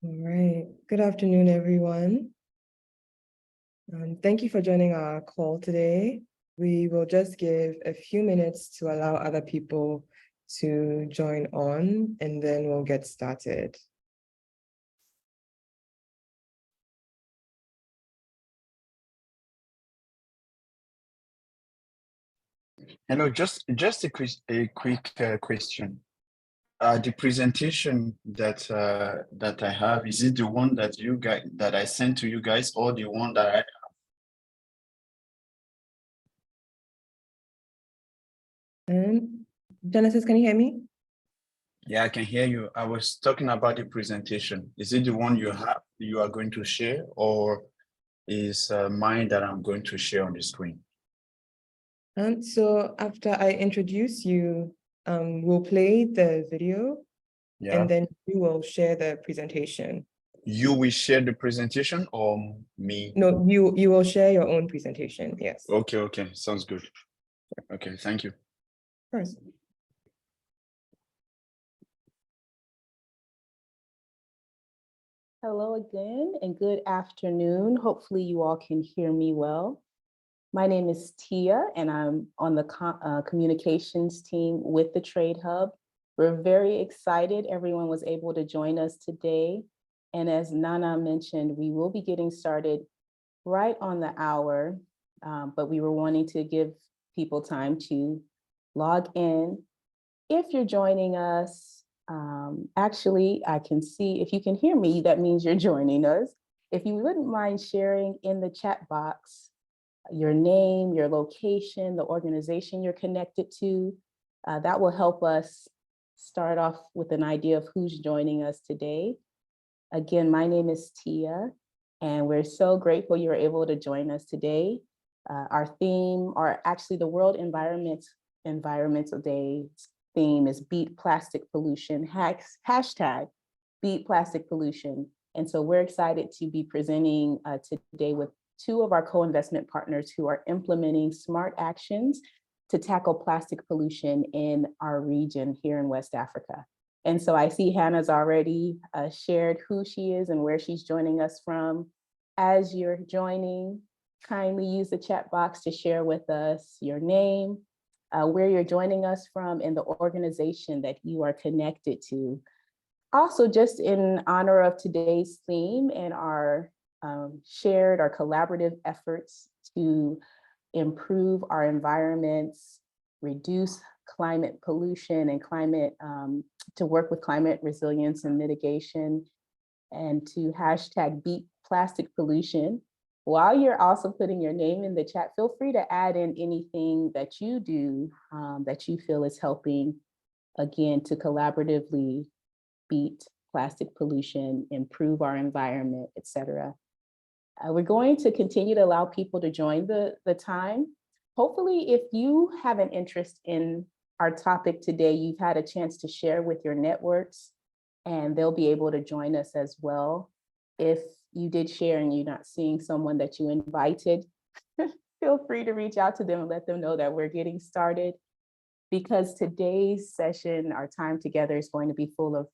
All right. Good afternoon, everyone. Thank you for joining our call today. We will just give a few minutes to allow other people to join on, and then we'll get started. Hello, just a quick question. The presentation that I have, is it the one that I sent to you guys, or the one that I? Genesis, can you hear me? Yeah, I can hear you. I was talking about the presentation. Is it the one you are going to share, or is mine that I'm going to share on the screen? So after I introduce you, we'll play the video, Yeah. and then you will share the presentation. You will share the presentation, or me? No, you will share your own presentation. Yes. Okay, sounds good. Okay, thank you. Of course. Hello again and good afternoon. Hopefully you all can hear me well. My name is Tia and I'm on the communications team with the Trade Hub. We're very excited everyone was able to join us today. And as Nana mentioned, we will be getting started right on the hour, but we were wanting to give people time to log in. If you're joining us, actually, I can see if you can hear me, that means you're joining us. If you wouldn't mind sharing in the chat box your name, your location, the organization you're connected to, that will help us start off with an idea of who's joining us today. Again, my name is Tia, and we're so grateful you're able to join us today. Our theme, or actually the World Environmental Day theme is Beat Plastic Pollution, hashtag Beat Plastic Pollution. And so we're excited to be presenting today with two of our co-investment partners who are implementing smart actions to tackle plastic pollution in our region here in West Africa. And so I see Hannah's already shared who she is and where she's joining us from. As you're joining, kindly use the chat box to share with us your name, where you're joining us from, and the organization that you are connected to. Also, just in honor of today's theme and our shared, our collaborative efforts to improve our environments, reduce climate pollution and to work with climate resilience and mitigation, and to hashtag beat plastic pollution. While you're also putting your name in the chat, feel free to add in anything that you do that you feel is helping, again, to collaboratively beat plastic pollution, improve our environment, et cetera. We're going to continue to allow people to join the time. Hopefully, if you have an interest in our topic today, you've had a chance to share with your networks, and they'll be able to join us as well. If you did share and you're not seeing someone that you invited, feel free to reach out to them and let them know that we're getting started, because today's session, our time together, is going to be full of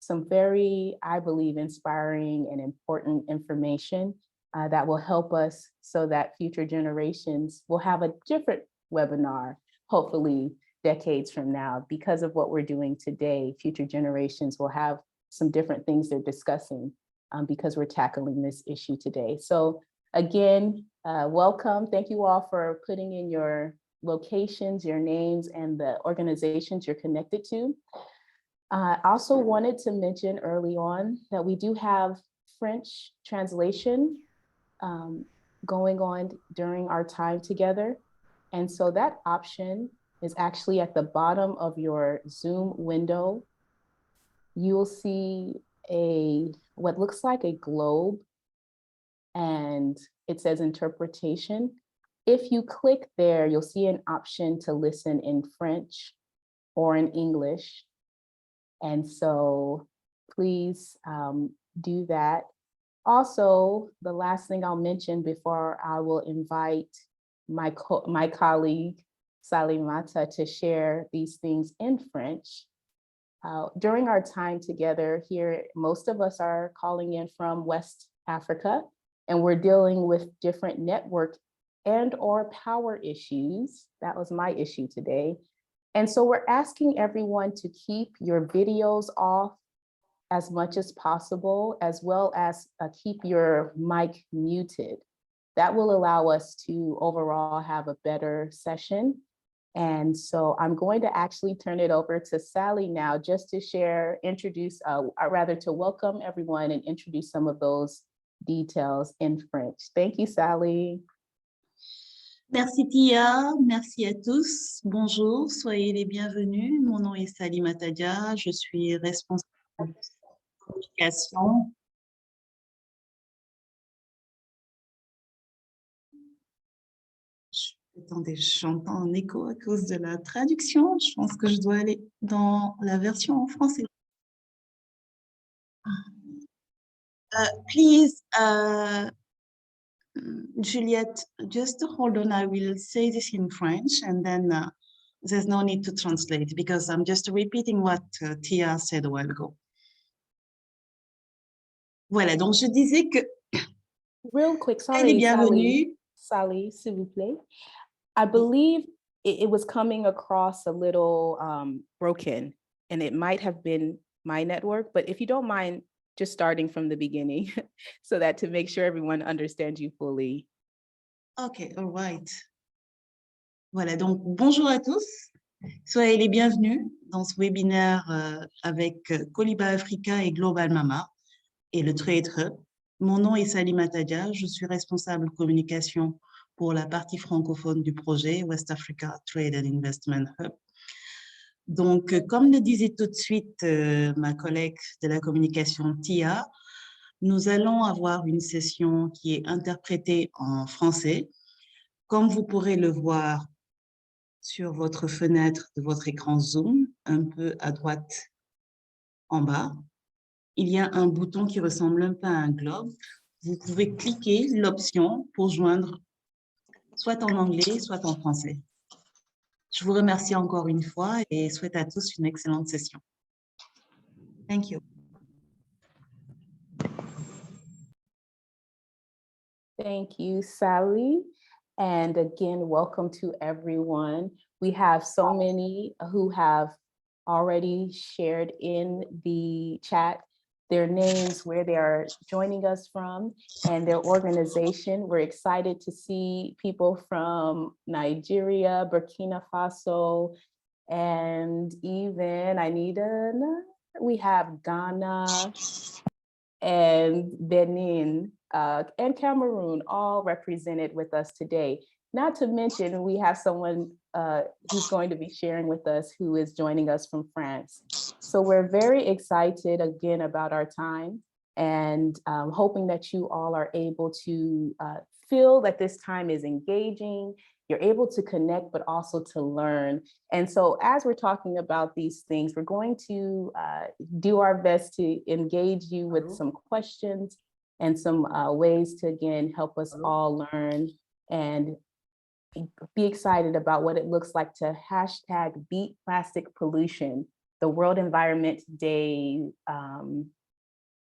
some very, I believe, inspiring and important information that will help us so that future generations will have a different webinar, hopefully decades from now. Because of what we're doing today, future generations will have some different things they're discussing because we're tackling this issue today. So again, welcome. Thank you all for putting in your locations, your names, and the organizations you're connected to. I also wanted to mention early on that we do have French translation going on during our time together. And so that option is actually at the bottom of your Zoom window. You'll see what looks like a globe, and it says interpretation. If you click there, you'll see an option to listen in French or in English. And so please do that. Also, the last thing I'll mention before I will invite my colleague, Salimata, to share these things in French. during our time together here, most of us are calling in from West Africa, and we're dealing with different network and or power issues. That was my issue today. And so we're asking everyone to keep your videos off as much as possible, as well as keep your mic muted. That will allow us to overall have a better session. And so I'm going to actually turn it over to Sally now, just to share, rather to welcome everyone and introduce some of those details in French. Thank you, Sally. Merci Tia, merci à tous. Bonjour, soyez les bienvenus. Mon nom est Sally Matadia, je suis responsable de communication. Attendez, j'entends un écho à cause de la traduction. Je pense que je dois aller dans la version en français. Please, Juliette, just hold on. I will say this in French and then there's no need to translate because I'm just repeating what Tia said a while ago. Voilà, donc je disais que... Real quick, sorry, Sally, s'il vous plaît. I believe it was coming across a little broken, and it might have been my network, but if you don't mind just starting from the beginning so that to make sure everyone understands you fully. Okay, all right. Voilà, donc bonjour à tous. Soyez les bienvenus dans ce webinaire avec Coliba Africa et Global Mama et le Trade Hub. Mon nom est Sally Matadia, je suis responsable communication pour la partie francophone du projet West Africa Trade and Investment Hub. Donc, comme le disait tout de suite ma collègue de la communication Tia, nous allons avoir une session qui est interprétée en français. Comme vous pourrez le voir sur votre fenêtre de votre écran Zoom, un peu à droite en bas, il y a un bouton qui ressemble un peu à un globe. Vous pouvez cliquer l'option pour joindre soit en anglais, soit en français. Je vous remercie encore une fois et souhaite à tous une excellente session. Thank you. Thank you, Sally. And again, welcome to everyone. We have so many who have already shared in the chat their names, where they are joining us from, and their organization. We're excited to see people from Nigeria, Burkina Faso, and even, we have Ghana and Benin and Cameroon all represented with us today. Not to mention, we have someone who's going to be sharing with us who is joining us from France. So we're very excited again about our time and hoping that you all are able to feel that this time is engaging, you're able to connect, but also to learn. And so as we're talking about these things, we're going to do our best to engage you with some questions and some ways to, again, help us all learn and be excited about what it looks like to hashtag beat plastic pollution, the World Environment Day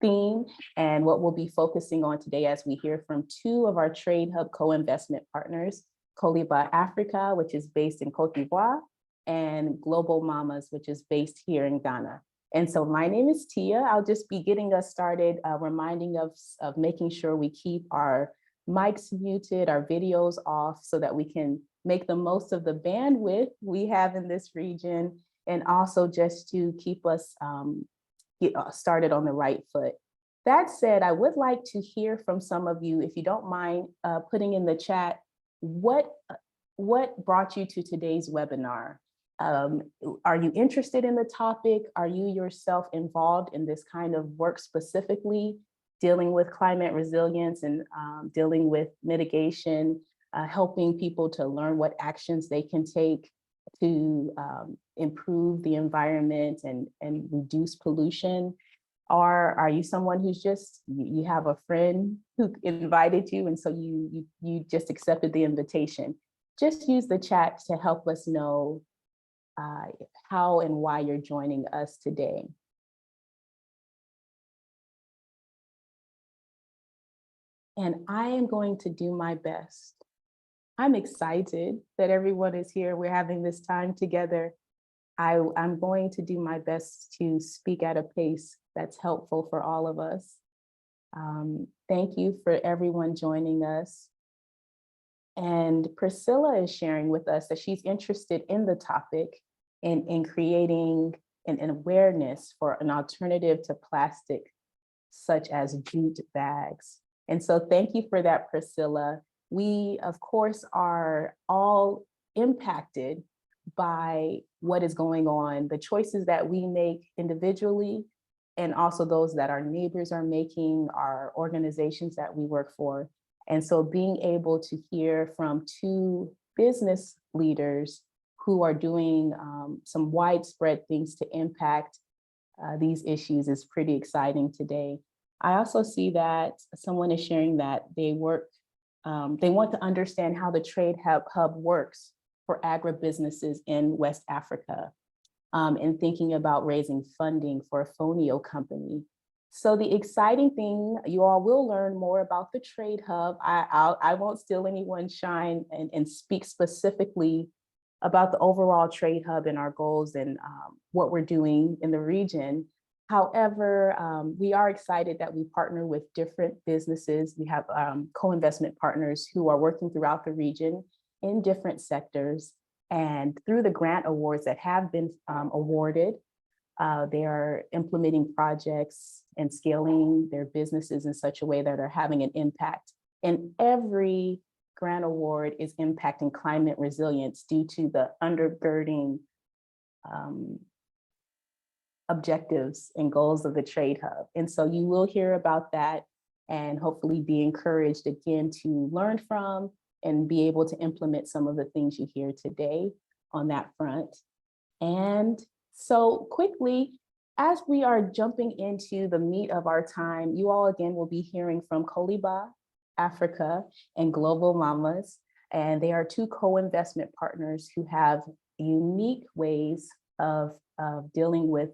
theme, and what we'll be focusing on today as we hear from two of our Trade Hub co-investment partners, Coliba Africa, which is based in Côte d'Ivoire, and Global Mamas, which is based here in Ghana. And so my name is Tia. I'll just be getting us started, reminding us of making sure we keep our mics muted, our videos off, so that we can make the most of the bandwidth we have in this region, and also just to keep us get started on the right foot. That said, I would like to hear from some of you, if you don't mind putting in the chat, what brought you to today's webinar? Are you interested in the topic? Are you yourself involved in this kind of work specifically, dealing with climate resilience and dealing with mitigation, helping people to learn what actions they can take to improve the environment and reduce pollution? Or are you someone who's just, you have a friend who invited you and so you just accepted the invitation? Just use the chat to help us know how and why you're joining us today. And I am going to do my best. I'm excited that everyone is here. We're having this time together. I'm going to do my best to speak at a pace that's helpful for all of us. Thank you for everyone joining us. And Priscilla is sharing with us that she's interested in the topic in creating an awareness for an alternative to plastic, such as jute bags. And so thank you for that, Priscilla. We, of course, are all impacted by what is going on, the choices that we make individually, and also those that our neighbors are making, our organizations that we work for. And so being able to hear from two business leaders who are doing some widespread things to impact these issues is pretty exciting today. I also see that someone is sharing that they want to understand how the Trade Hub works for agribusinesses in West Africa, and thinking about raising funding for a fonio company. So the exciting thing, you all will learn more about the Trade Hub. I won't steal anyone's shine and speak specifically about the overall Trade Hub and our goals and what we're doing in the region. However, we are excited that we partner with different businesses. We have co-investment partners who are working throughout the region in different sectors. And through the grant awards that have been awarded, they are implementing projects and scaling their businesses in such a way that are having an impact. And every grant award is impacting climate resilience due to the undergirding objectives and goals of the Trade Hub. And so you will hear about that and hopefully be encouraged again to learn from and be able to implement some of the things you hear today on that front. And so quickly, as we are jumping into the meat of our time, you all again will be hearing from Coliba Africa and Global Mamas. And they are two co-investment partners who have unique ways of dealing with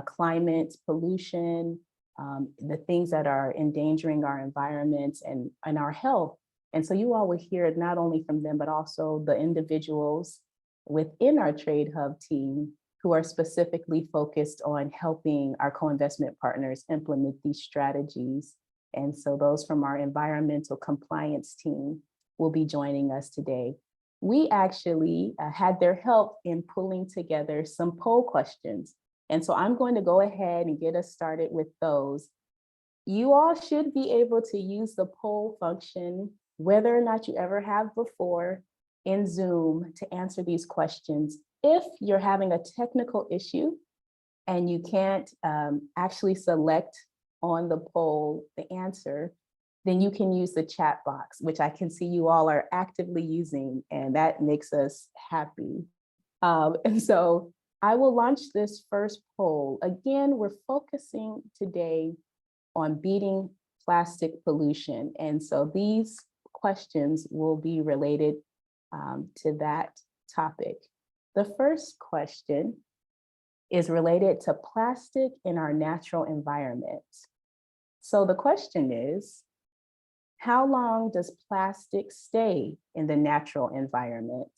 climate, pollution, the things that are endangering our environments and our health. And so you all will hear not only from them, but also the individuals within our Trade Hub team who are specifically focused on helping our co-investment partners implement these strategies. And so those from our environmental compliance team will be joining us today. We actually had their help in pulling together some poll questions. And so I'm going to go ahead and get us started with those. You all should be able to use the poll function, whether or not you ever have before, in Zoom to answer these questions. If you're having a technical issue and you can't actually select on the poll the answer, then you can use the chat box, which I can see you all are actively using, and that makes us happy. And so I will launch this first poll. Again, we're focusing today on beating plastic pollution. And so these questions will be related to that topic. The first question is related to plastic in our natural environment. So the question is, how long does plastic stay in the natural environment?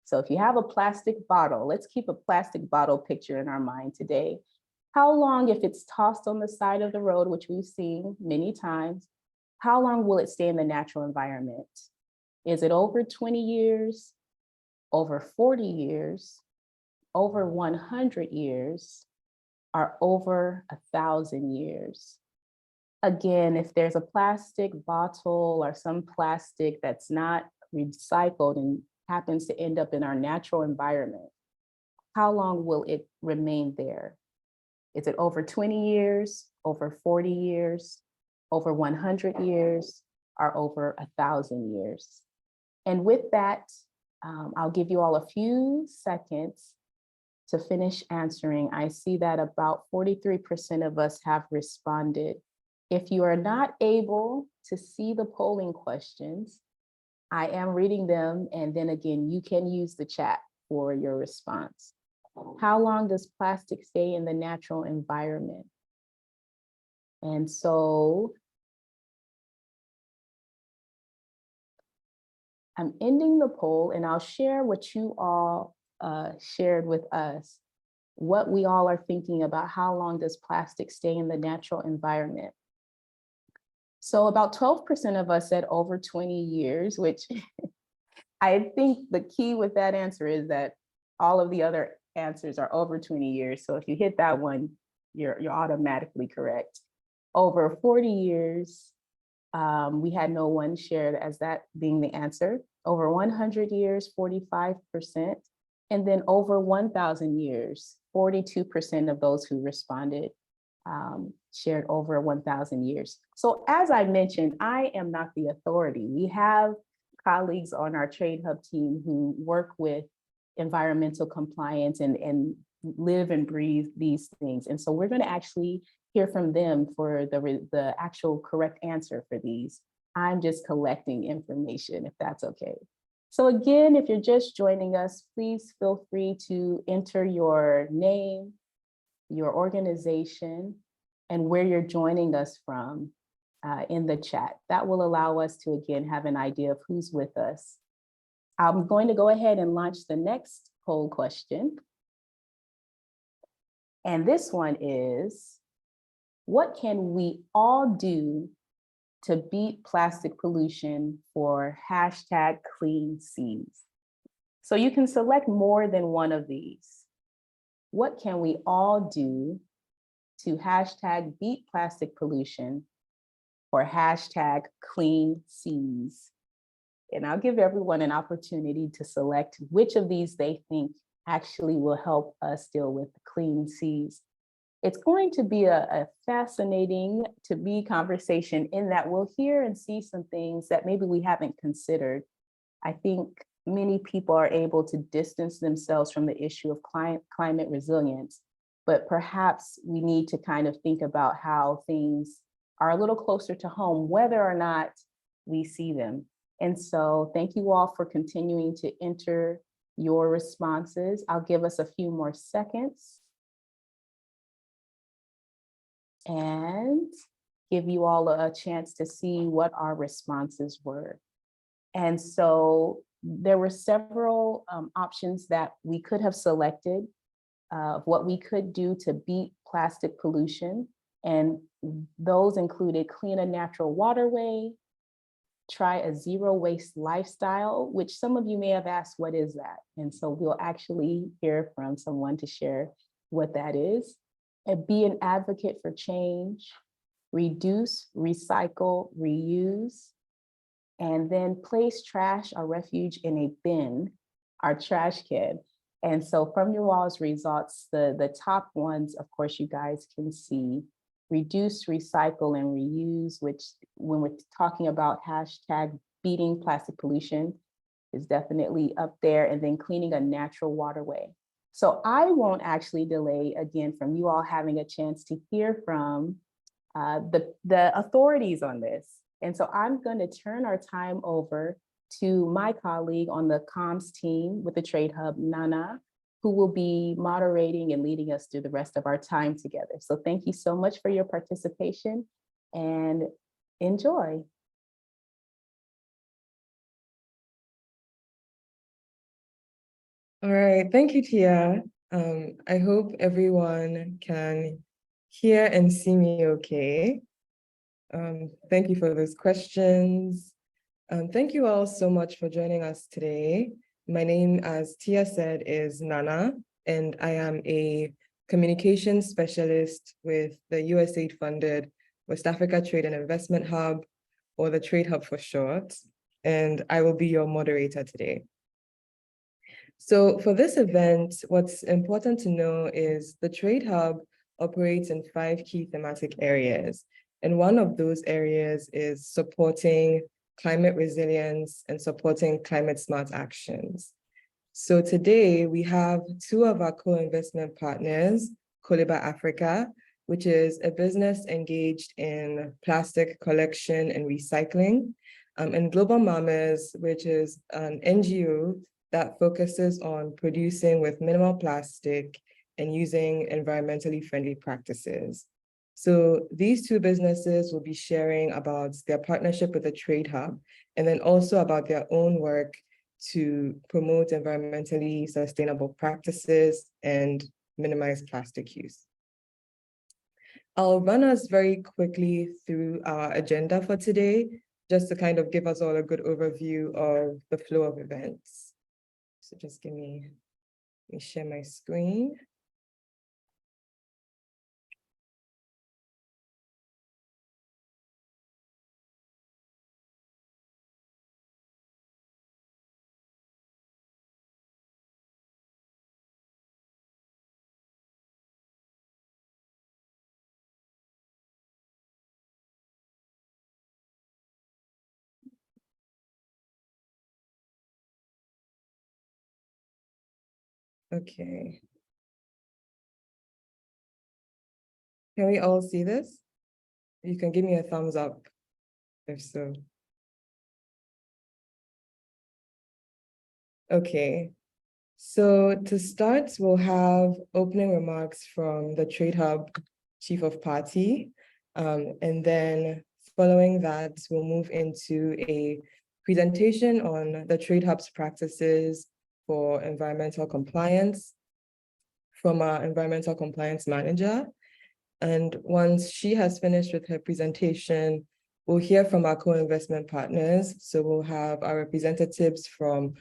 So if you have a plastic bottle, let's keep a plastic bottle picture in our mind today. How long, if it's tossed on the side of the road, which we've seen many times, how long will it stay in the natural environment? Is it over 20 years, over 40 years, over 100 years, or over 1,000 years? Again, if there's a plastic bottle or some plastic that's not recycled and happens to end up in our natural environment, how long will it remain there? Is it over 20 years, over 40 years, over 100 years, or over 1,000 years? And with that, I'll give you all a few seconds to finish answering. I see that about 43% of us have responded. If you are not able to see the polling questions, I am reading them, and then again, you can use the chat for your response. How long does plastic stay in the natural environment? And so I'm ending the poll, and I'll share what you all shared with us, what we all are thinking about how long does plastic stay in the natural environment. So about 12% of us said over 20 years, which I think the key with that answer is that all of the other answers are over 20 years. So if you hit that one, you're automatically correct. Over 40 years, we had no one shared as that being the answer. Over 100 years, 45%. And then over 1,000 years, 42% of those who responded shared over 1,000 years. So as I mentioned, I am not the authority. We have colleagues on our Trade Hub team who work with environmental compliance and live and breathe these things. And so we're going to actually hear from them for the actual correct answer for these. I'm just collecting information, if that's okay. So again, if you're just joining us, please feel free to enter your name, your organization, and where you're joining us from in the chat. That will allow us to, again, have an idea of who's with us. I'm going to go ahead and launch the next poll question. And this one is, what can we all do to beat plastic pollution for #CleanSeas? So you can select more than one of these. What can we all do to #beat plastic pollution for #CleanSeas? And I'll give everyone an opportunity to select which of these they think actually will help us deal with clean seas. It's going to be a fascinating, to me, conversation in that we'll hear and see some things that maybe we haven't considered. I think many people are able to distance themselves from the issue of climate resilience, but perhaps we need to kind of think about how things are a little closer to home, whether or not we see them. And so thank you all for continuing to enter your responses. I'll give us a few more seconds and give you all a chance to see what our responses were. And so there were several options that we could have selected of what we could do to beat plastic pollution. And those included clean a natural waterway, try a zero waste lifestyle, which some of you may have asked, what is that? And so we'll actually hear from someone to share what that is. And be an advocate for change, reduce, recycle, reuse, and then place trash or refuge in a bin, our trash can. And so from your all's results, the top ones, of course, you guys can see: reduce, recycle, and reuse, which when we're talking about #beating plastic pollution is definitely up there, and then cleaning a natural waterway. So I won't actually delay, again, from you all having a chance to hear from the authorities on this. And so I'm going to turn our time over to my colleague on the comms team with the Trade Hub, Nana, who will be moderating and leading us through the rest of our time together. So thank you so much for your participation and enjoy. All right, thank you, Tia. I hope everyone can hear and see me okay. Thank you for those questions. Thank you all so much for joining us today. My name, as Tia said, is Nana, and I am a communications specialist with the USAID-funded West Africa Trade and Investment Hub, or the Trade Hub for short, and I will be your moderator today. So for this event, what's important to know is the Trade Hub operates in 5 key thematic areas. And one of those areas is supporting climate resilience and supporting climate smart actions. So today we have 2 of our co-investment partners, Coliba Africa, which is a business engaged in plastic collection and recycling, and Global Mamas, which is an NGO that focuses on producing with minimal plastic and using environmentally friendly practices. So these two businesses will be sharing about their partnership with the Trade Hub, and then also about their own work to promote environmentally sustainable practices and minimize plastic use. I'll run us very quickly through our agenda for today, just to kind of give us all a good overview of the flow of events. So just let me share my screen. Okay. Can we all see this? You can give me a thumbs up if so. Okay. So to start, we'll have opening remarks from the Trade Hub Chief of Party. And then following that, we'll move into a presentation on the Trade Hub's practices for environmental compliance from our environmental compliance manager. And once she has finished with her presentation, we'll hear from our co-investment partners. So we'll have our representatives from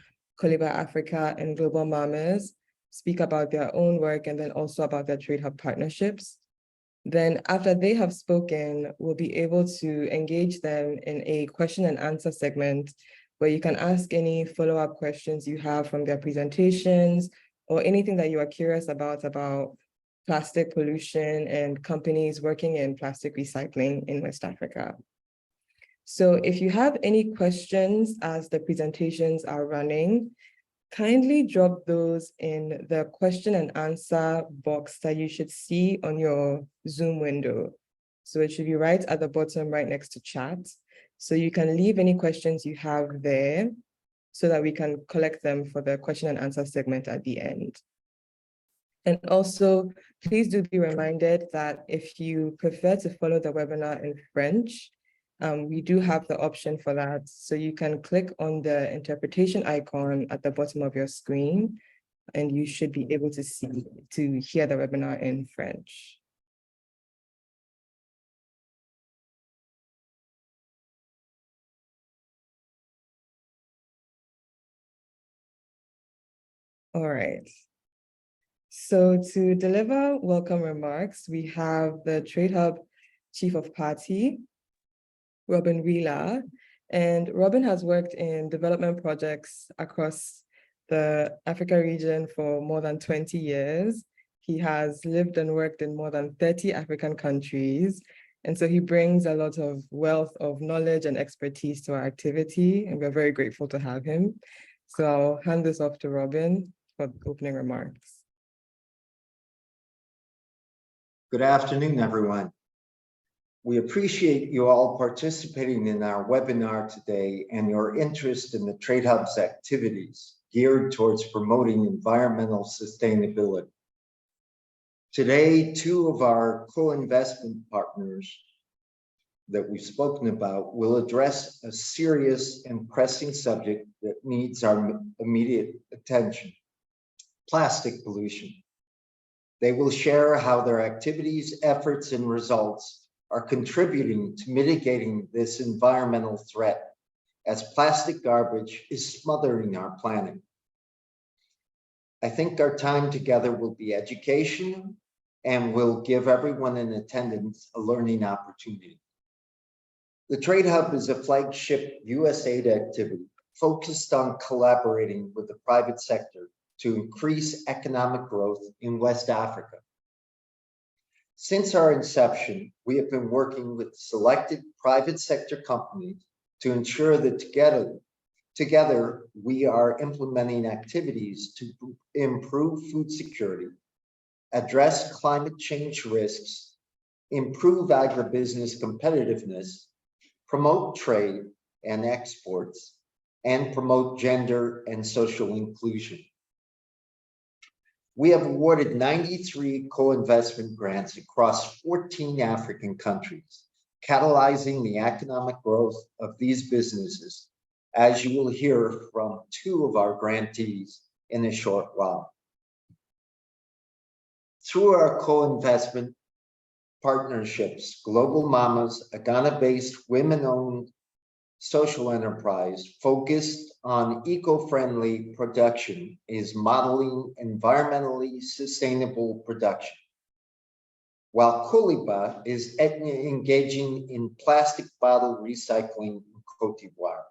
Coliba Africa and Global Mamas speak about their own work and then also about their Trade Hub partnerships. Then after they have spoken, we'll be able to engage them in a question and answer segment where you can ask any follow-up questions you have from their presentations or anything that you are curious about plastic pollution and companies working in plastic recycling in West Africa. So if you have any questions as the presentations are running, kindly drop those in the question and answer box that you should see on your Zoom window. So it should be right at the bottom, right next to chat. So you can leave any questions you have there so that we can collect them for the question and answer segment at the end. And also, please do be reminded that if you prefer to follow the webinar in French, we do have the option for that. So you can click on the interpretation icon at the bottom of your screen, and you should be able to hear the webinar in French. All right. So to deliver welcome remarks, we have the Trade Hub Chief of Party, Robin Wheeler, and Robin has worked in development projects across the Africa region for more than 20 years. He has lived and worked in more than 30 African countries. And so he brings a lot of wealth of knowledge and expertise to our activity, and we're very grateful to have him. So I'll hand this off to Robin for opening remarks. Good afternoon, everyone. We appreciate you all participating in our webinar today and your interest in the Trade Hub's activities geared towards promoting environmental sustainability. Today, two of our co-investment partners that we've spoken about will address a serious and pressing subject that needs our immediate attention: plastic pollution. They will share how their activities, efforts, and results are contributing to mitigating this environmental threat as plastic garbage is smothering our planet. I think our time together will be educational and will give everyone in attendance a learning opportunity. The Trade Hub is a flagship USAID activity focused on collaborating with the private sector to increase economic growth in West Africa. Since our inception, we have been working with selected private sector companies to ensure that together we are implementing activities to improve food security, address climate change risks, improve agribusiness competitiveness, promote trade and exports, and promote gender and social inclusion. We have awarded 93 co-investment grants across 14 African countries, catalyzing the economic growth of these businesses, as you will hear from two of our grantees in a short while. Through our co-investment partnerships, Global Mamas, a Ghana-based women-owned social enterprise focused on eco-friendly production, is modeling environmentally sustainable production, while Coliba is engaging in plastic bottle recycling in Cote d'Ivoire.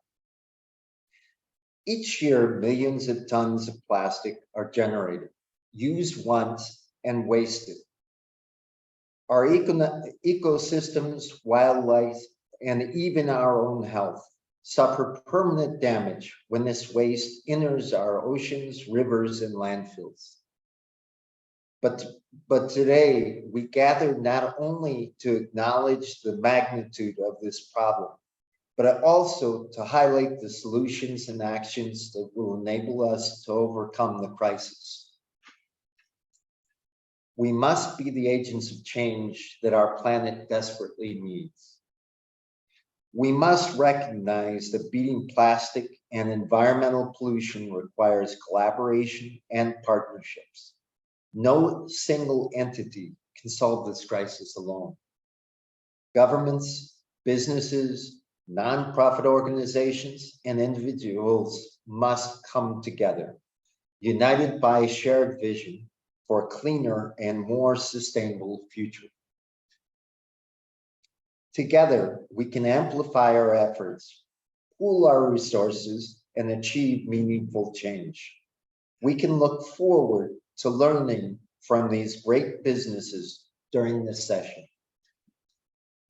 Each year, millions of tons of plastic are generated, used once, and wasted. Our ecosystems, wildlife, and even our own health suffer permanent damage when this waste enters our oceans, rivers, and landfills. But today, we gather not only to acknowledge the magnitude of this problem, but also to highlight the solutions and actions that will enable us to overcome the crisis. We must be the agents of change that our planet desperately needs. We must recognize that beating plastic and environmental pollution requires collaboration and partnerships. No single entity can solve this crisis alone. Governments, businesses, nonprofit organizations, and individuals must come together, united by a shared vision for a cleaner and more sustainable future. Together, we can amplify our efforts, pool our resources, and achieve meaningful change. We can look forward to learning from these great businesses during this session.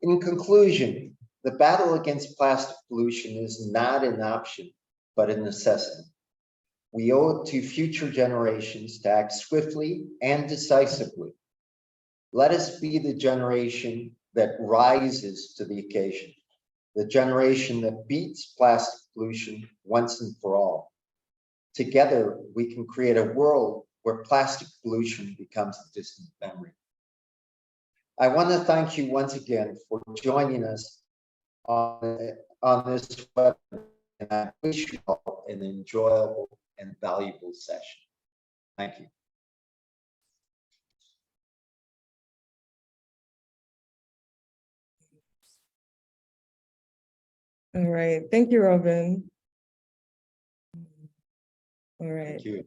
In conclusion, the battle against plastic pollution is not an option, but a necessity. We owe it to future generations to act swiftly and decisively. Let us be the generation that rises to the occasion, the generation that beats plastic pollution once and for all. Together, we can create a world where plastic pollution becomes a distant memory. I want to thank you once again for joining us on this webinar, and I wish you all an enjoyable and valuable session. Thank you. All right, thank you, Robin. All right. Thank you.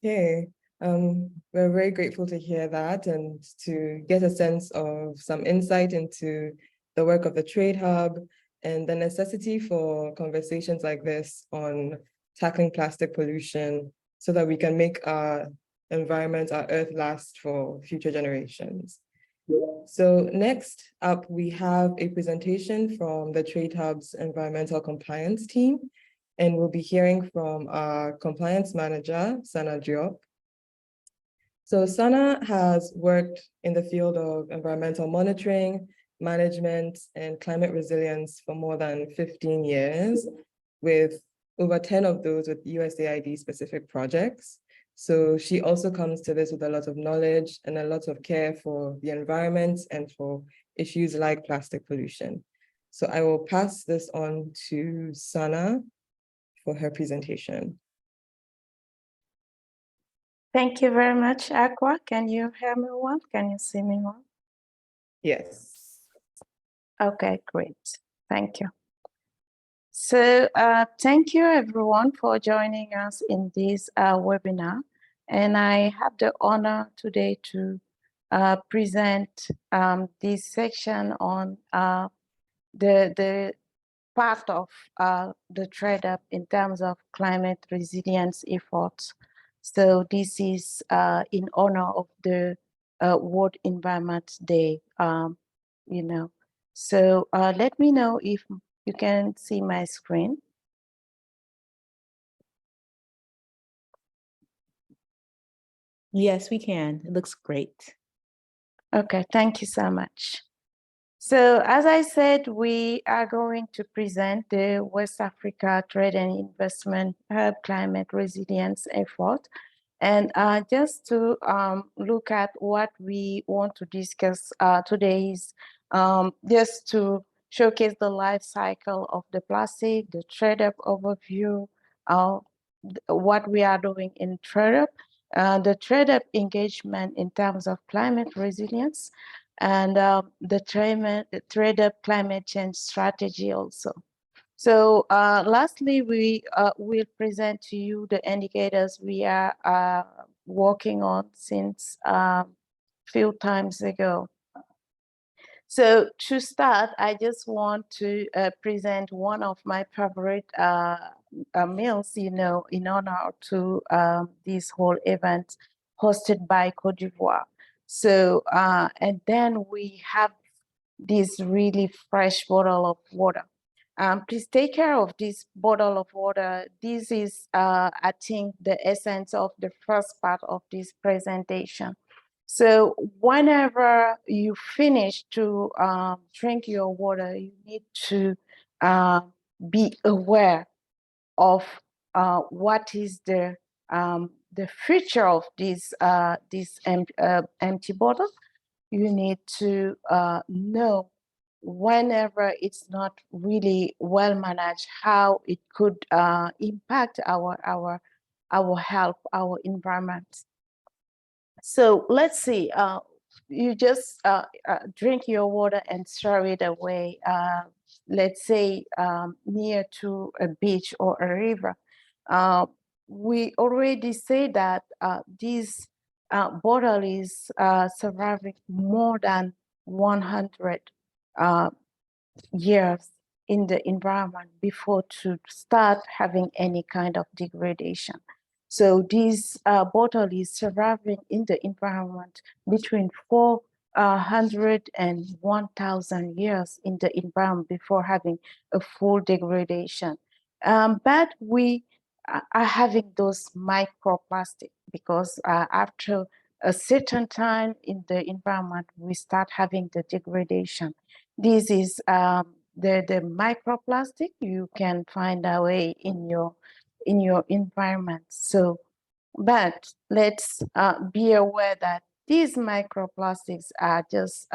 Okay, we're very grateful to hear that and to get a sense of some insight into the work of the Trade Hub and the necessity for conversations like this on tackling plastic pollution so that we can make our environment, our earth last for future generations. So next up, we have a presentation from the Trade Hub's environmental compliance team, and we'll be hearing from our compliance manager, Sana Diop. So Sana has worked in the field of environmental monitoring, management, and climate resilience for more than 15 years, with over 10 of those with USAID specific projects. So she also comes to this with a lot of knowledge and a lot of care for the environment and for issues like plastic pollution. So I will pass this on to Sana for her presentation. Thank you very much, Aqua. Can you hear me well? Can you see me well? Yes. Okay, great. Thank you. So thank you everyone for joining us in this webinar. And I have the honor today to present this section on the part of the Trade Hub in terms of climate resilience efforts. So this is in honor of the World Environment Day, So let me know if you can see my screen. Yes, we can. It looks great. Okay, thank you so much. So as I said, we are going to present the West Africa Trade and Investment Hub Climate Resilience Effort. And just to look at what we want to discuss today is just to showcase the life cycle of the plastic, the trade-up overview, what we are doing in trade-up, the trade-up engagement in terms of climate resilience, and the trade-up climate change strategy also. So lastly, we will present to you the indicators we are working on since few times ago. So to start, I just want to present one of my favorite meals, you know, in honor to this whole event hosted by Côte d'Ivoire. So, and then we have this really fresh bottle of water. Please take care of this bottle of water. This is, I think, the essence of the first part of this presentation. So whenever you finish to drink your water, you need to be aware of what is the future of this empty bottle. You need to know whenever it's not really well managed, how it could impact our health, our environment. So let's see, you just drink your water and throw it away, let's say near to a beach or a river. We already say that this bottle is surviving more than 100 years in the environment before to start having any kind of degradation. So this bottle is surviving in the environment between 400 and 1,000 years in the environment before having a full degradation. But we are having those microplastic because after a certain time in the environment, we start having the degradation. This is the microplastic you can find away in your environment. So, but let's be aware that these microplastics are just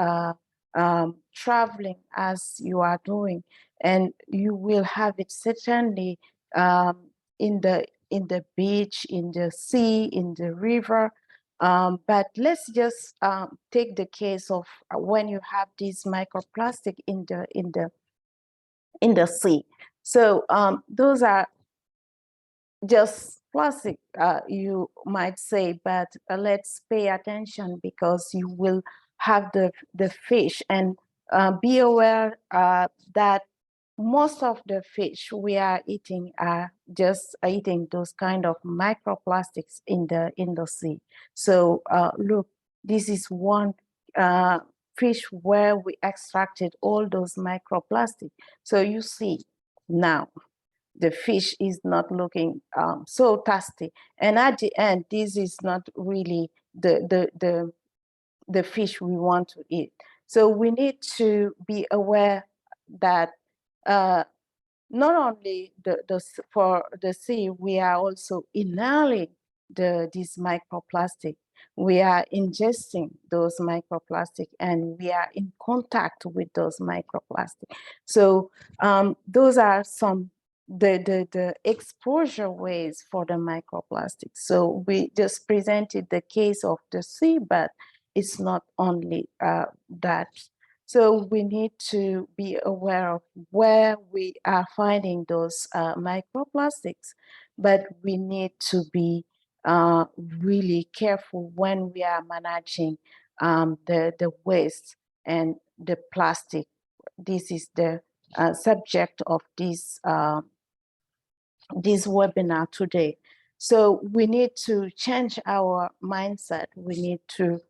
traveling as you are doing, and you will have it certainly in the beach, in the sea, in the river. But let's just take the case of when you have this microplastic in the sea. So those are just plastic, you might say, but let's pay attention because you will have the fish, and be aware that most of the fish we are eating are just eating those kind of microplastics in the sea. So look, this is one fish where we extracted all those microplastics. So you see now the fish is not looking so tasty, and at the end this is not really the fish we want to eat. So we need to be aware that not only for the sea, we are also inhaling this microplastic. We are ingesting those microplastic, and we are in contact with those microplastic. So those are some the exposure ways for the microplastic. So we just presented the case of the sea, but it's not only that. So we need to be aware of where we are finding those microplastics, but we need to be really careful when we are managing the waste and the plastic. This is the subject of this webinar today. So we need to change our mindset. We need to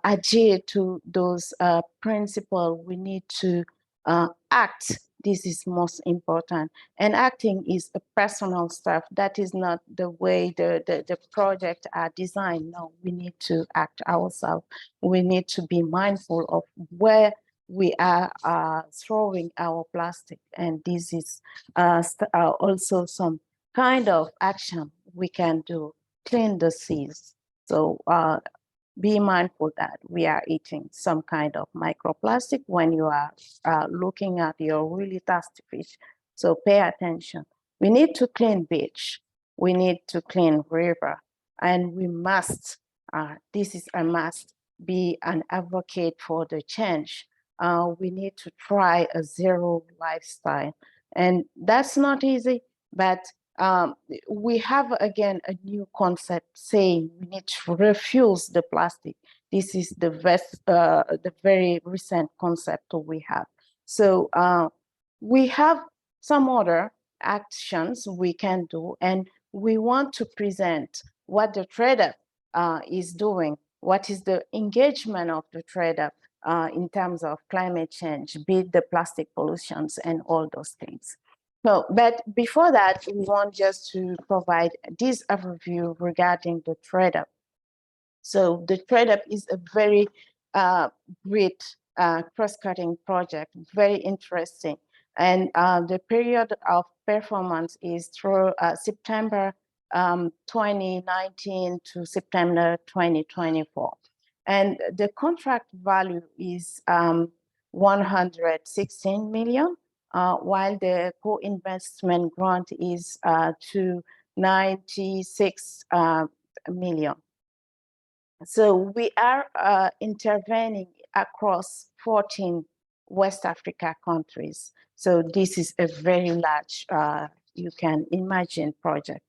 adhere to those principles. We need to act. This is most important. And acting is a personal stuff. That is not the way the project are designed. No, we need to act ourselves. We need to be mindful of where we are throwing our plastic, and this is also some kind of action we can do, clean the seas. So be mindful that we are eating some kind of microplastic when you are looking at your really thirsty fish. So pay attention. We need to clean beach. We need to clean river. And we must, this is a must, be an advocate for the change. We need to try a zero lifestyle. And that's not easy, but we have again a new concept saying we need to refuse the plastic. This is the very recent concept we have. So we have some other actions we can do, and we want to present what the trader is doing, what is the engagement of the trader in terms of climate change, be it the plastic pollutions and all those things. So, but before that, we want just to provide this overview regarding the trade-up. So the trade-up is a very great cross-cutting project, very interesting. And the period of performance is through September 2019 to September 2024. And the contract value is 116 million. While the co-investment grant is to 96 million. So we are intervening across 14 West Africa countries. So this is a very large, you can imagine, project.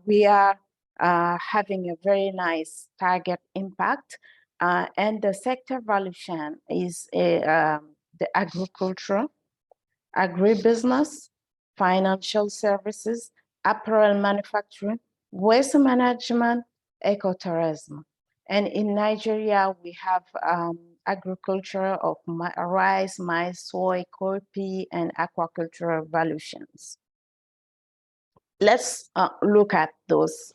We are having a very nice target impact, and the sector valuation is the agriculture, agribusiness, financial services, apparel manufacturing, waste management, ecotourism. And in Nigeria, we have agriculture of rice, maize, soy, coffee, and aquaculture valuations. Let's look at those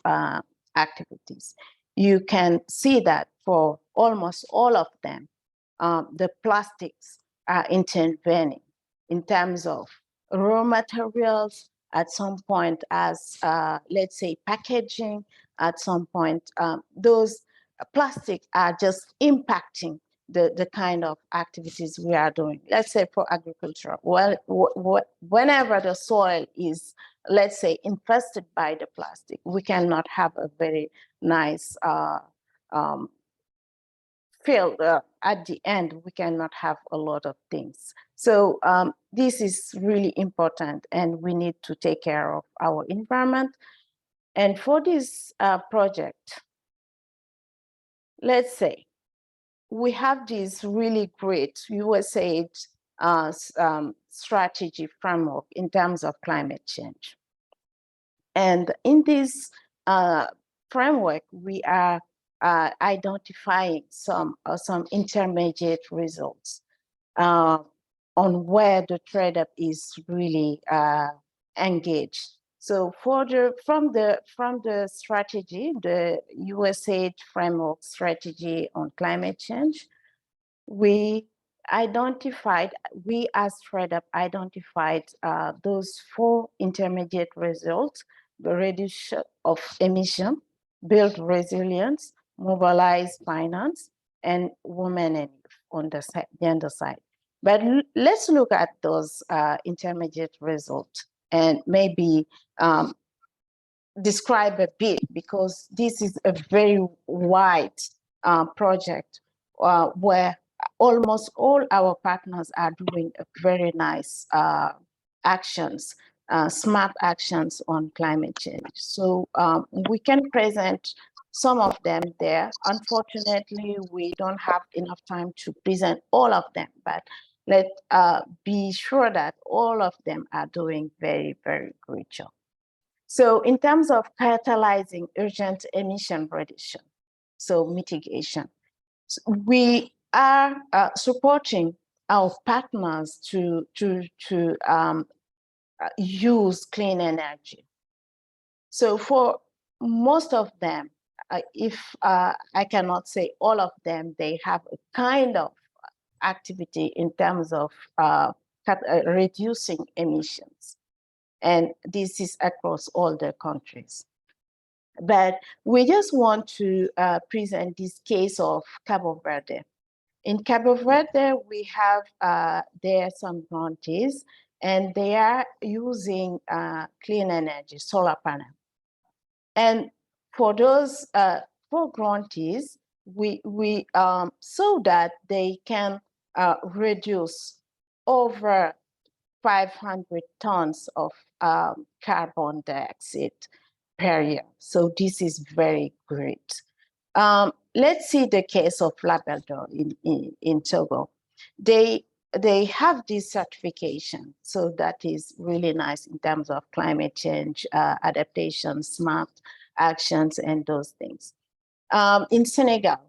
activities. You can see that for almost all of them, the plastics are intervening in terms of raw materials, at some point as, let's say, packaging, at some point, those plastics are just impacting the kind of activities we are doing. Let's say for agriculture, well, whenever the soil is, let's say, infested by the plastic, we cannot have a very nice field. At the end, we cannot have a lot of things. So this is really important, and we need to take care of our environment. And for this project, let's say we have this really great USAID strategy framework in terms of climate change. And in this framework, we are identifying some intermediate results on where the trade-up is really engaged. So from the strategy, the USAID framework strategy on climate change, we as trade-up identified those 4 intermediate results: the reduction of emission, build resilience, mobilize finance, and women and youth on the gender side. But let's look at those intermediate results and maybe describe a bit, because this is a very wide project where almost all our partners are doing a very nice actions, smart actions on climate change. So we can present some of them there. Unfortunately, we don't have enough time to present all of them, but let's be sure that all of them are doing very, very great job. So in terms of catalyzing urgent emission reduction, so mitigation, we are supporting our partners to use clean energy. So for most of them, if I cannot say all of them, they have a kind of activity in terms of reducing emissions. And this is across all the countries. But we just want to present this case of Cabo Verde. In Cabo Verde, we have there some grantees, and they are using clean energy, solar panel. And for those for grantees, we so that they can reduce over 500 tons of carbon dioxide per year. So this is very great. Let's see the case of Labrador in Togo. They have this certification, so that is really nice in terms of climate change, adaptation, smart actions, and those things. In Senegal,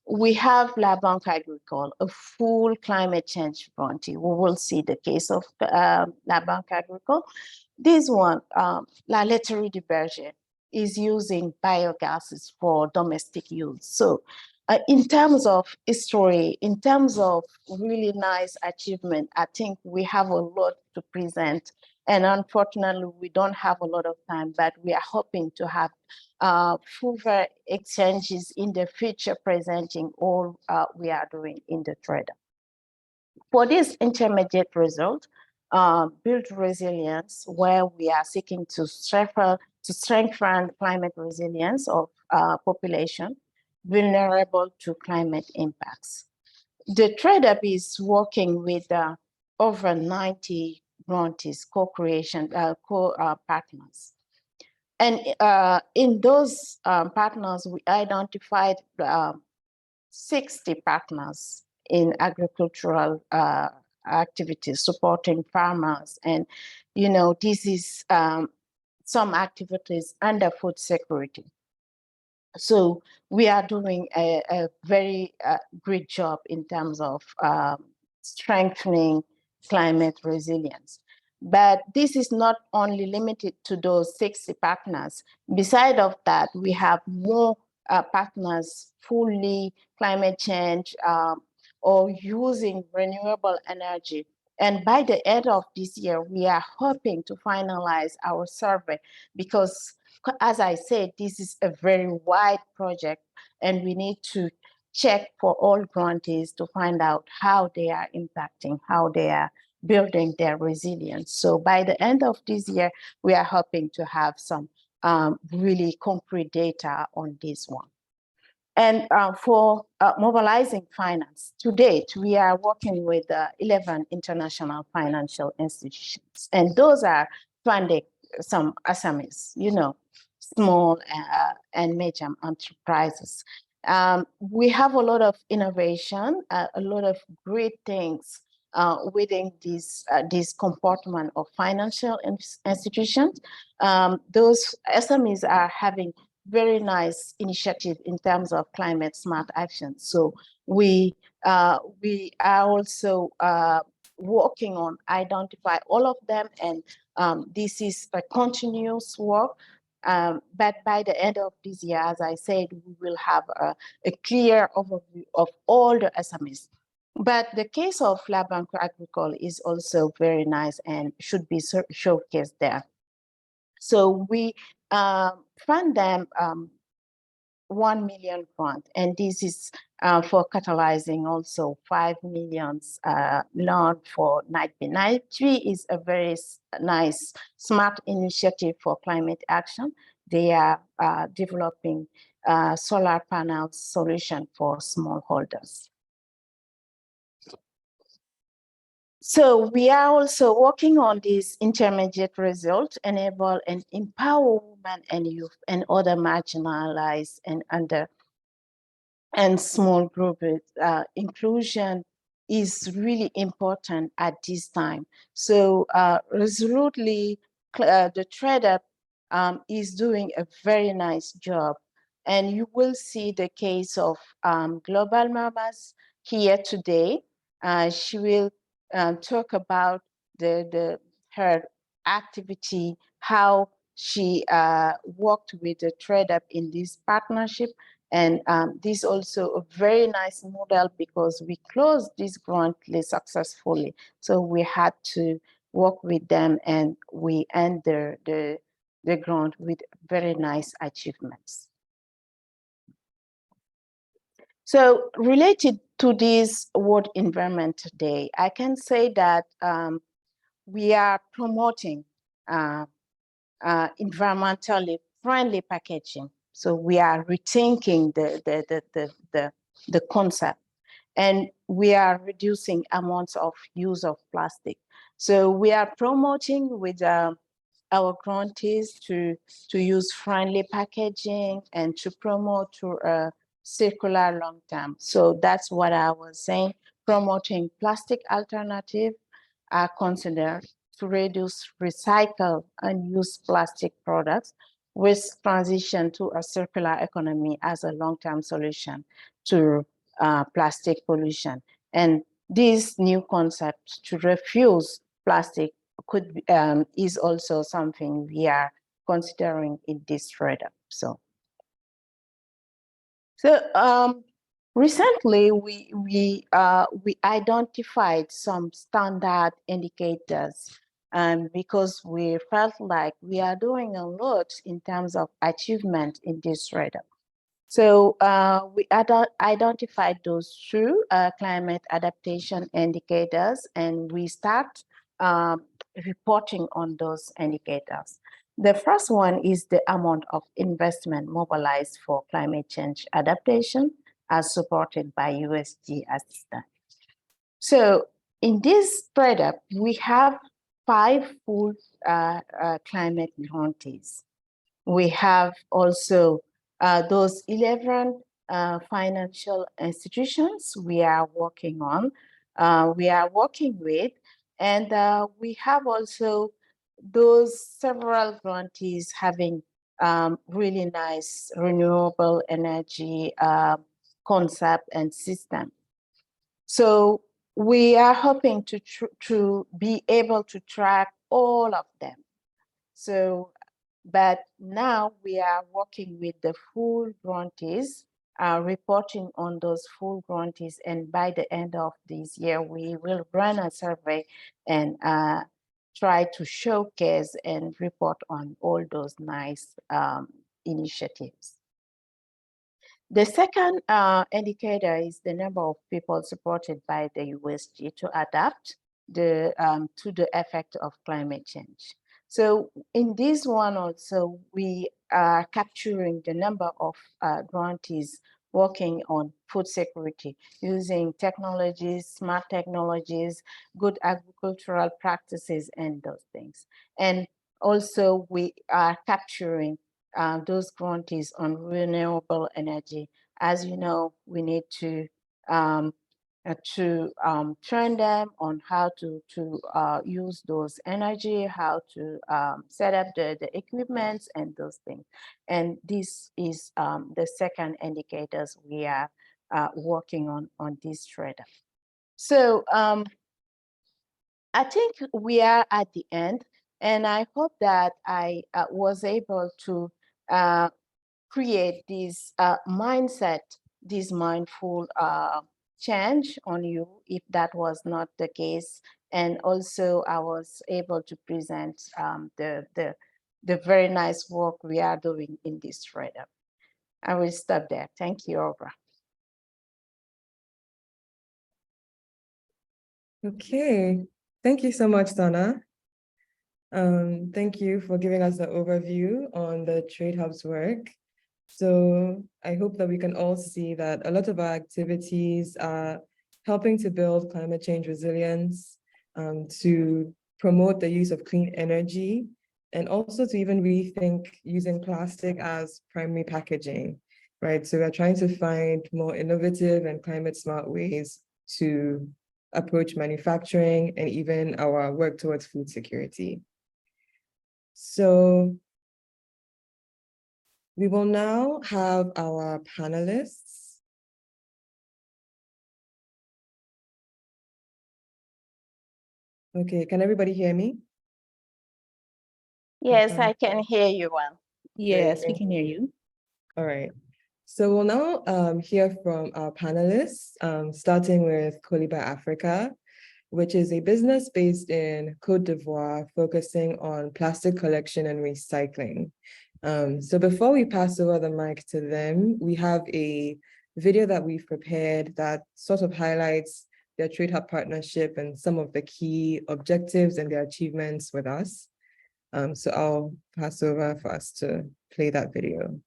we have La Banque Agricole, a full climate change frontier. We will see the case of La Banque Agricole. This one, La Laiterie du Berger, is using biogases for domestic use. So in terms of history, in terms of really nice achievement, I think we have a lot to present. And unfortunately, we don't have a lot of time, but we are hoping to have further exchanges in the future, presenting all we are doing in the trade. For this intermediate result, build resilience, where we are seeking to strengthen climate resilience of population vulnerable to climate impacts. The trade-up is working with over 90 grantees, co-creation, partners. And in those partners, we identified 60 partners in agricultural activities, supporting farmers. And, you know, this is some activities under food security. So we are doing a very great job in terms of strengthening climate resilience. But this is not only limited to those 60 partners. Beside of that, we have more partners fully climate change or using renewable energy. And by the end of this year, we are hoping to finalize our survey because, as I said, this is a very wide project and we need to check for all grantees to find out how they are impacting, how they are building their resilience. So by the end of this year, we are hoping to have some really concrete data on this one. And for mobilizing finance, to date, we are working with 11 international financial institutions, and those are funding some SMEs, you know, small and medium enterprises. We have a lot of innovation, a lot of great things within this compartment of financial institutions. Those SMEs are having very nice initiative in terms of climate smart action. So we are also working on identify all of them, and this is a continuous work. But by the end of this year, as I said, we will have a clear overview of all the SMEs. But the case of La Banque Agricole is also very nice and should be showcased there. So we fund them 1 million grant, and this is for catalyzing also 5 million loan for NIGHTB. NIGHTB is a very nice, smart initiative for climate action. They are developing solar panel solution for smallholders. So we are also working on this intermediate result, enable and empower women and youth and other marginalized and small groups. Inclusion is really important at this time. So resolutely, the TradeUp is doing a very nice job. And you will see the case of Global Mamas here today. She will talk about her activity, how she worked with the TradeUp in this partnership, And this is also a very nice model because we closed this grant successfully. So we had to work with them and we end the grant with very nice achievements. So related to this World Environment Day, I can say that we are promoting environmentally friendly packaging. So we are rethinking the concept, and we are reducing amounts of use of plastic. So we are promoting with our grantees to use friendly packaging and to promote to a circular long term. So that's what I was saying, promoting plastic alternative are considered to reduce recycle and use plastic products with transition to a circular economy as a long-term solution to plastic pollution. And this new concept to refuse plastic could is also something we are considering in this trade-up. So recently we identified some standard indicators because we felt like we are doing a lot in terms of achievement in this trade-up. So we identified those two climate adaptation indicators, and we start reporting on those indicators. The first one is the amount of investment mobilized for climate change adaptation as supported by USG assistance. So in this trade-up, we have 5 full climate grantees. We have also those 11 financial institutions we are working on, we are working with, and we have also those several grantees having really nice renewable energy concept and system. So we are hoping to be able to track all of them. So but now we are working with the full grantees, reporting on those full grantees, and by the end of this year, we will run a survey and try to showcase and report on all those nice initiatives. The second indicator is the number of people supported by the USG to adapt to the effect of climate change. So in this one also, we are capturing the number of grantees working on food security using technologies, smart technologies, good agricultural practices, and those things. And also we are capturing those grantees on renewable energy. As you know, we need to train them on how to use those energy, how to set up the equipments and those things. And this is the second indicators we are working on this trade-up. So I think we are at the end, and I hope that I was able to create this mindset, this mindful change on you, if that was not the case. And also I was able to present the very nice work we are doing in this trade-up. I will stop there. Thank you, Oprah. Okay, thank you so much, Donna. Thank you for giving us the overview on the Trade Hub's work. So I hope that we can all see that a lot of our activities are helping to build climate change resilience, to promote the use of clean energy, and also to even rethink using plastic as primary packaging, right? So we're trying to find more innovative and climate smart ways to approach manufacturing and even our work towards food security. So we will now have our panelists. Okay, can everybody hear me? Yes, I can hear you well. Yes, we Thank can hear you. All right. So we'll now hear from our panelists, starting with Coliba Africa, which is a business based in Côte d'Ivoire, focusing on plastic collection and recycling. So before we pass over the mic to them, we have a video that we've prepared that sort of highlights their Trade Hub partnership and some of the key objectives and their achievements with us. So I'll pass over for us to play that video.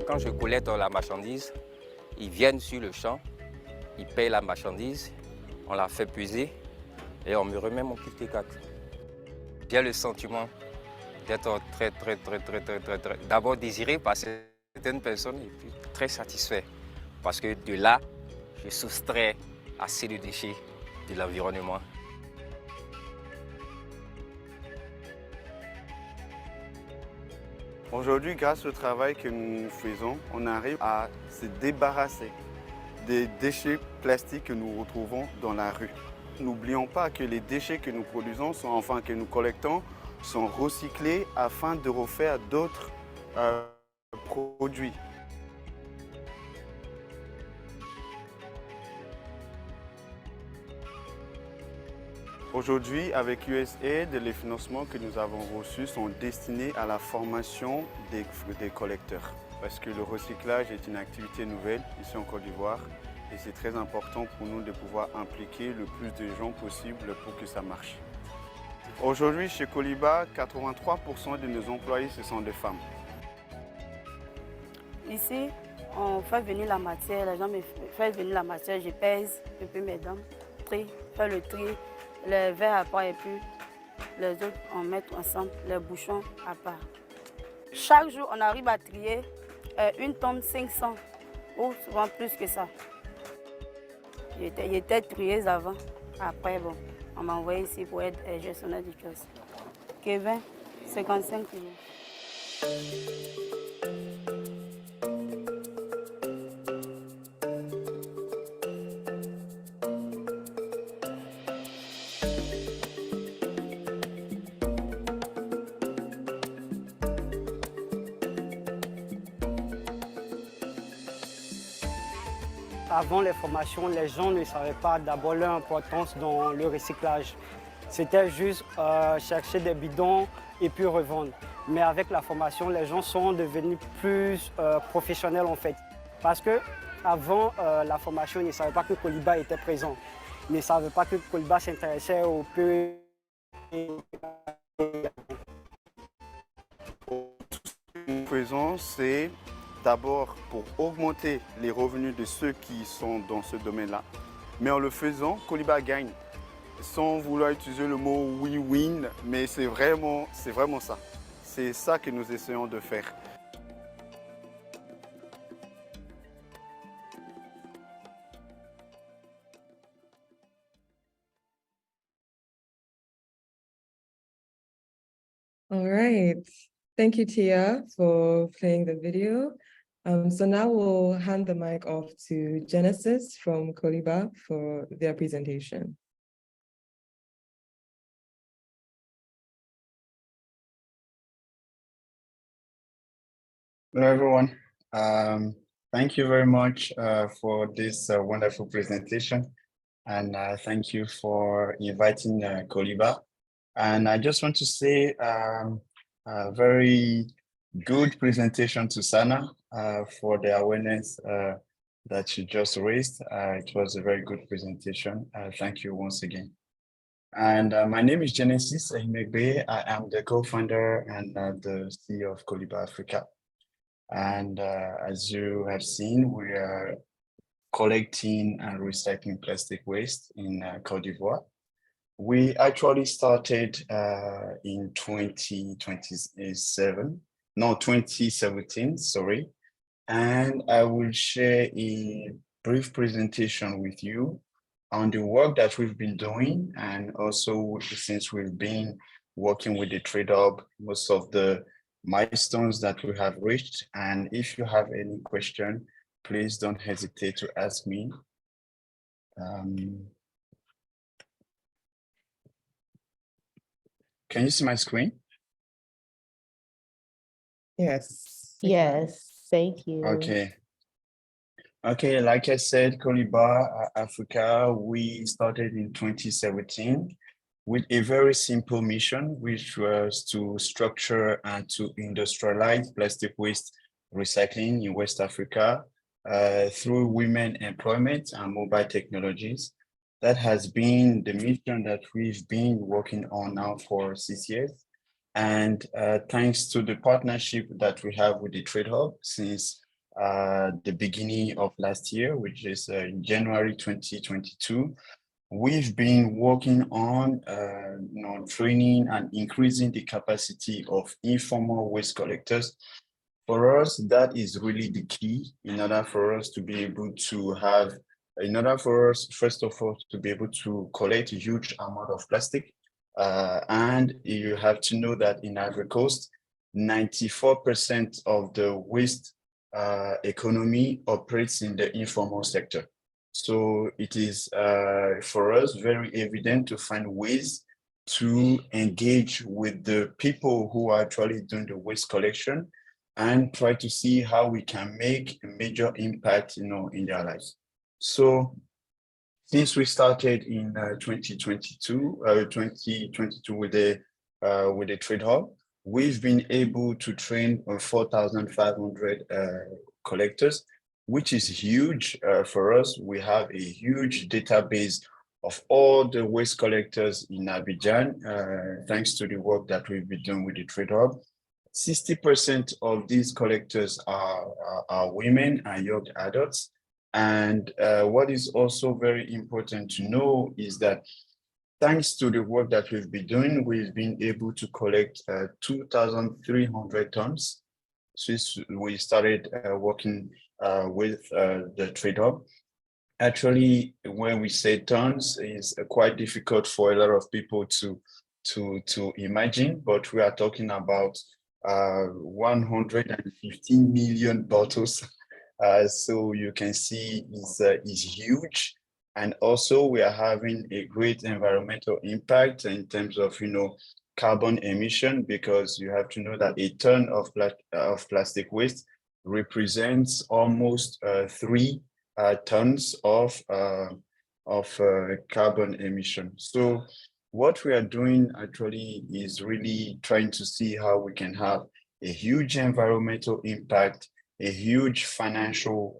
Quand je collecte la marchandise, ils viennent sur le champ, ils payent la marchandise, on la fait peser et on me remet mon petit T4. J'ai le sentiment d'être très, d'abord désiré par certaines personnes et puis très satisfait parce que de là, je soustrais assez de déchets de l'environnement. Aujourd'hui, grâce au travail que nous faisons, on arrive à se débarrasser des déchets plastiques que nous retrouvons dans la rue. N'oublions pas que les déchets que nous produisons, que nous collectons, sont recyclés afin de refaire d'autres produits. Aujourd'hui, avec USAID, les financements que nous avons reçus sont destinés à la formation des collecteurs. Parce que le recyclage est une activité nouvelle ici en Côte d'Ivoire et c'est très important pour nous de pouvoir impliquer le plus de gens possible pour que ça marche. Aujourd'hui, chez Coliba, 83% de nos employés, ce sont des femmes. Ici, on fait venir la matière, les gens me font venir la matière, je pèse, et puis mesdames, fais le tri. Les verres à part et puis les autres, on met ensemble, les bouchons à part. Chaque jour, on arrive à trier 1 tonne 500 ou souvent plus que ça. J'étais trieuse avant. Après, bon, on m'a envoyé ici pour être gestionnaire du kiosque. Kevin, 55 kilos. Avant les formations, les gens ne savaient pas d'abord l'importance dans le recyclage. C'était juste chercher des bidons et puis revendre. Mais avec la formation, les gens sont devenus plus professionnels en fait. Parce qu'avant la formation, ils ne savaient pas que Coliba était présent. Ils ne savaient pas que Coliba s'intéressait au PE. Ce que nous faisons, c'est d'abord pour augmenter les revenus de ceux qui sont dans ce domaine-là. Mais en le faisant, Coliba gagne. Sans vouloir utiliser le mot win-win, mais c'est vraiment ça. C'est ça que nous essayons de faire. All right. Thank you, Tia, for playing the video. So now we'll hand the mic off to Genesis from Coliba for their presentation. Hello, everyone. Thank you very much for this wonderful presentation. And thank you for inviting Coliba. And I just want to say a very good presentation to Sana for the awareness that she just raised. It was a very good presentation. Thank you once again. And my name is Genesis Ahimegbe. I am the co-founder and the CEO of Coliba Africa. And as you have seen, we are collecting and recycling plastic waste in Côte d'Ivoire. We actually started in 2017, sorry. And I will share a brief presentation with you on the work that we've been doing. And also since we've been working with the Trade Hub, most of the milestones that we have reached. And if you have any question, please don't hesitate to ask me. Can you see my screen? Yes. Yes, thank you. Okay. Okay, like I said, Coliba Africa, we started in 2017 with a very simple mission, which was to structure and to industrialize plastic waste recycling in West Africa through women employment and mobile technologies. That has been the mission that we've been working on now for 6 years. And thanks to the partnership that we have with the Trade Hub since the beginning of last year, which is in January 2022, we've been working on training and increasing the capacity of informal waste collectors. For us, that is really the key in order for us to be able to have, in order for us, first of all, to be able to collect a huge amount of plastic. And you have to know that in Ivory Coast, 94% of the waste economy operates in the informal sector. So it is for us very evident to find ways to engage with the people who are actually doing the waste collection and try to see how we can make a major impact, in their lives. So since we started in 2022 with the Trade Hub, we've been able to train 4,500 collectors, which is huge for us. We have a huge database of all the waste collectors in Abidjan, thanks to the work that we've been doing with the Trade Hub. 60% of these collectors are women and young adults. And what is also very important to know is that thanks to the work that we've been doing, we've been able to collect 2,300 tons since we started working with the Trade Hub. Actually, when we say tons, it's quite difficult for a lot of people to imagine, but we are talking about 115 million bottles. So you can see is huge. And also we are having a great environmental impact in terms of, carbon emission, because you have to know that a ton of plastic waste represents almost 3 tons of carbon emission. So what we are doing actually is really trying to see how we can have a huge environmental impact, a huge financial,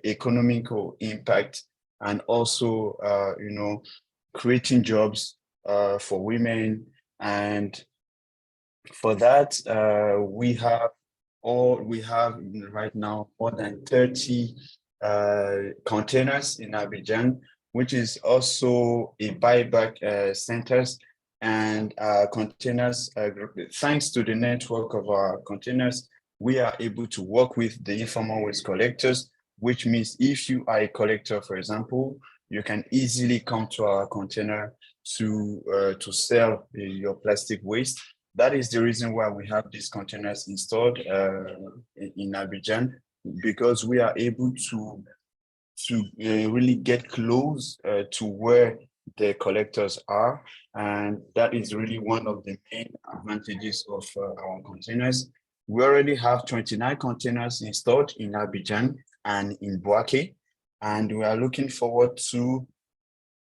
economical impact, and also, creating jobs for women. And for that, we have right now more than 30 containers in Abidjan, which is also a buyback centers and containers. Thanks to the network of our containers, we are able to work with the informal waste collectors, which means if you are a collector, for example, you can easily come to our container to sell your plastic waste. That is the reason why we have these containers installed in Abidjan, because we are able to really get close to where the collectors are. And that is really one of the main advantages of our containers. We already have 29 containers installed in Abidjan and in Bouaké, and we are looking forward to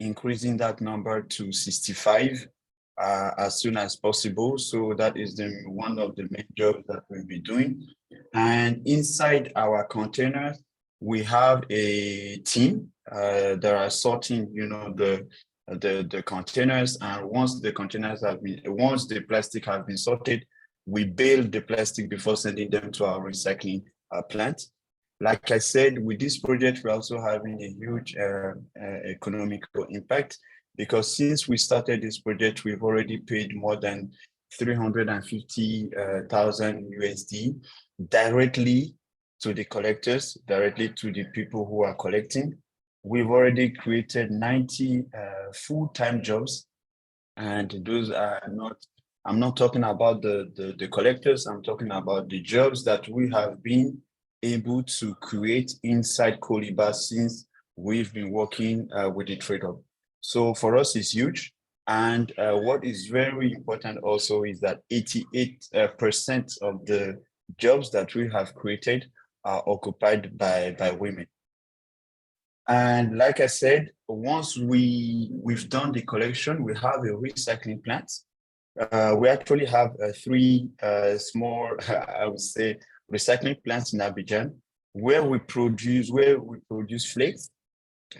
increasing that number to 65 as soon as possible. So that is one of the main jobs that we'll be doing. And inside our containers, we have a team that are sorting, the containers. And once the plastic have been sorted, we bale the plastic before sending them to our recycling plant. Like I said, with this project, we're also having a huge economical impact, because since we started this project, we've already paid more than 350,000 USD directly to the collectors, directly to the people who are collecting. We've already created 90 full-time jobs, and those are not I'm not talking about the collectors, I'm talking about the jobs that we have been able to create inside Coliba since we've been working with the trade hub. So for us, it's huge. And what is very important also is that 88% of the jobs that we have created are occupied by women. And like I said, once we've done the collection, we have a recycling plant. We actually have three small, I would say, recycling plants in Abidjan, where we produce flakes,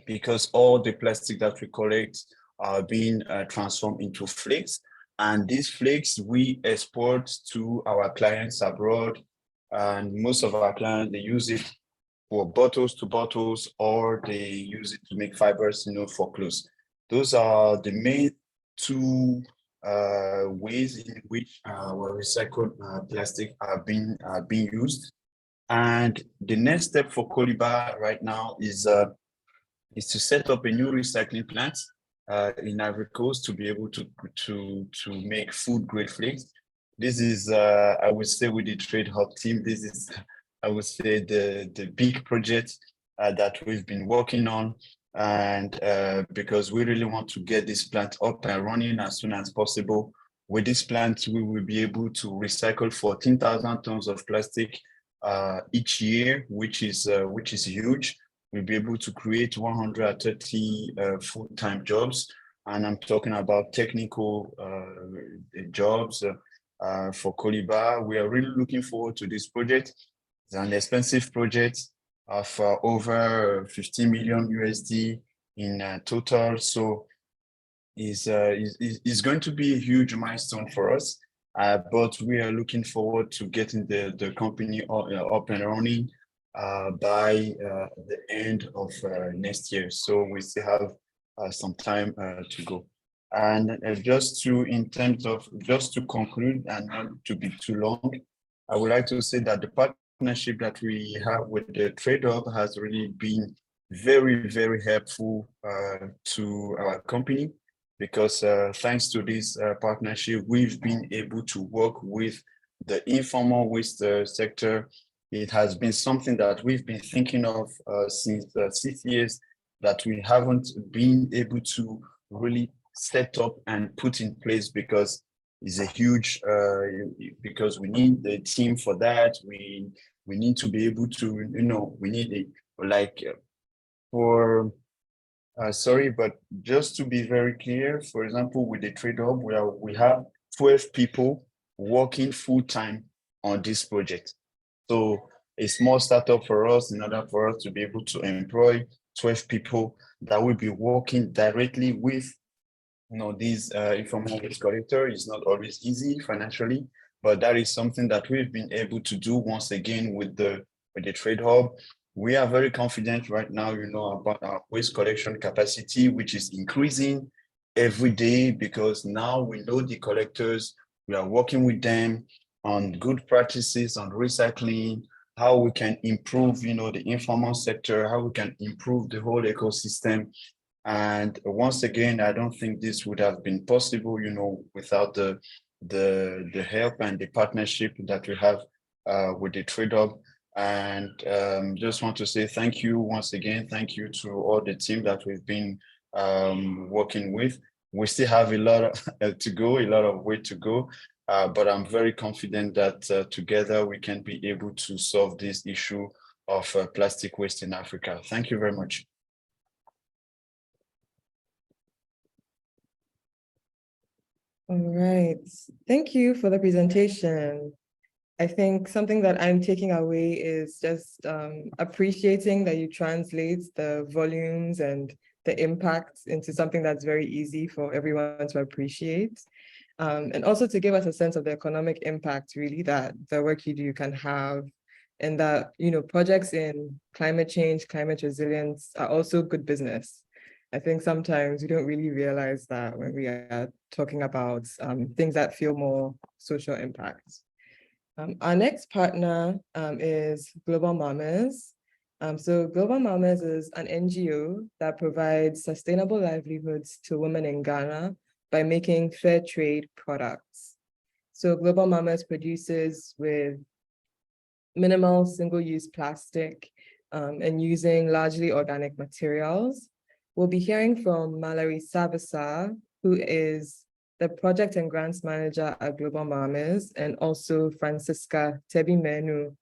because all the plastic that we collect are being transformed into flakes. And these flakes we export to our clients abroad. And most of our clients, they use it for bottles to bottles, or they use it to make fibers, for clothes. Those are the main two ways in which our recycled plastic are being used. And the next step for Coliba right now is to set up a new recycling plant in Ivory Coast to be able to make food grade flakes. This is, I would say, with the Trade Hub team, this is, I would say, the big project that we've been working on. And because we really want to get this plant up and running as soon as possible. With this plant, we will be able to recycle 14,000 tons of plastic each year, which is huge. We'll be able to create 130 full-time jobs. And I'm talking about technical jobs for Coliba. We are really looking forward to this project. It's an expensive project of over 50 million USD in total. So it's going to be a huge milestone for us. But we are looking forward to getting the company up and running by the end of next year. So we still have some time to go. And just to conclude and not to be too long, I would like to say that the partnership that we have with the Trade Hub has really been very, very helpful to our company, because thanks to this partnership, we've been able to work with the informal waste sector. It has been something that we've been thinking of since 6 years, that we haven't been able to really set up and put in place, because it's a huge, because we need the team for that. We need to be able to, we need sorry, but just to be very clear, for example, with the Trade Hub, we have 12 people working full-time on this project. So a small startup for us, in order for us to be able to employ 12 people that will be working directly with these informal waste collectors, is not always easy financially, but that is something that we've been able to do once again with the Trade Hub. We are very confident right now, about our waste collection capacity, which is increasing every day, because now we know the collectors. We are working with them on good practices on recycling, how we can improve, the informal sector, how we can improve the whole ecosystem. And once again, I don't think this would have been possible, without the help and the partnership that we have with the Trade Hub. And just want to say thank you once again. Thank you to all the team that we've been working with. We still have a lot to go, a lot of way to go. But I'm very confident that together we can be able to solve this issue of plastic waste in Africa. Thank you very much. All right, thank you for the presentation. I think something that I'm taking away is just appreciating that you translate the volumes and the impacts into something that's very easy for everyone to appreciate. And also to give us a sense of the economic impact, really, that the work you do can have, and that, projects in climate change, climate resilience are also good business. I think sometimes we don't really realize that when we are talking about things that feel more social impact. Our next partner is Global Mamas. So Global Mamas is an NGO that provides sustainable livelihoods to women in Ghana by making fair trade products. So Global Mamas produces with minimal single-use plastic and using largely organic materials. We'll be hearing from Mallory Savasa, who is the project and grants manager at Global Mamas, and also Francisca Tebimenu,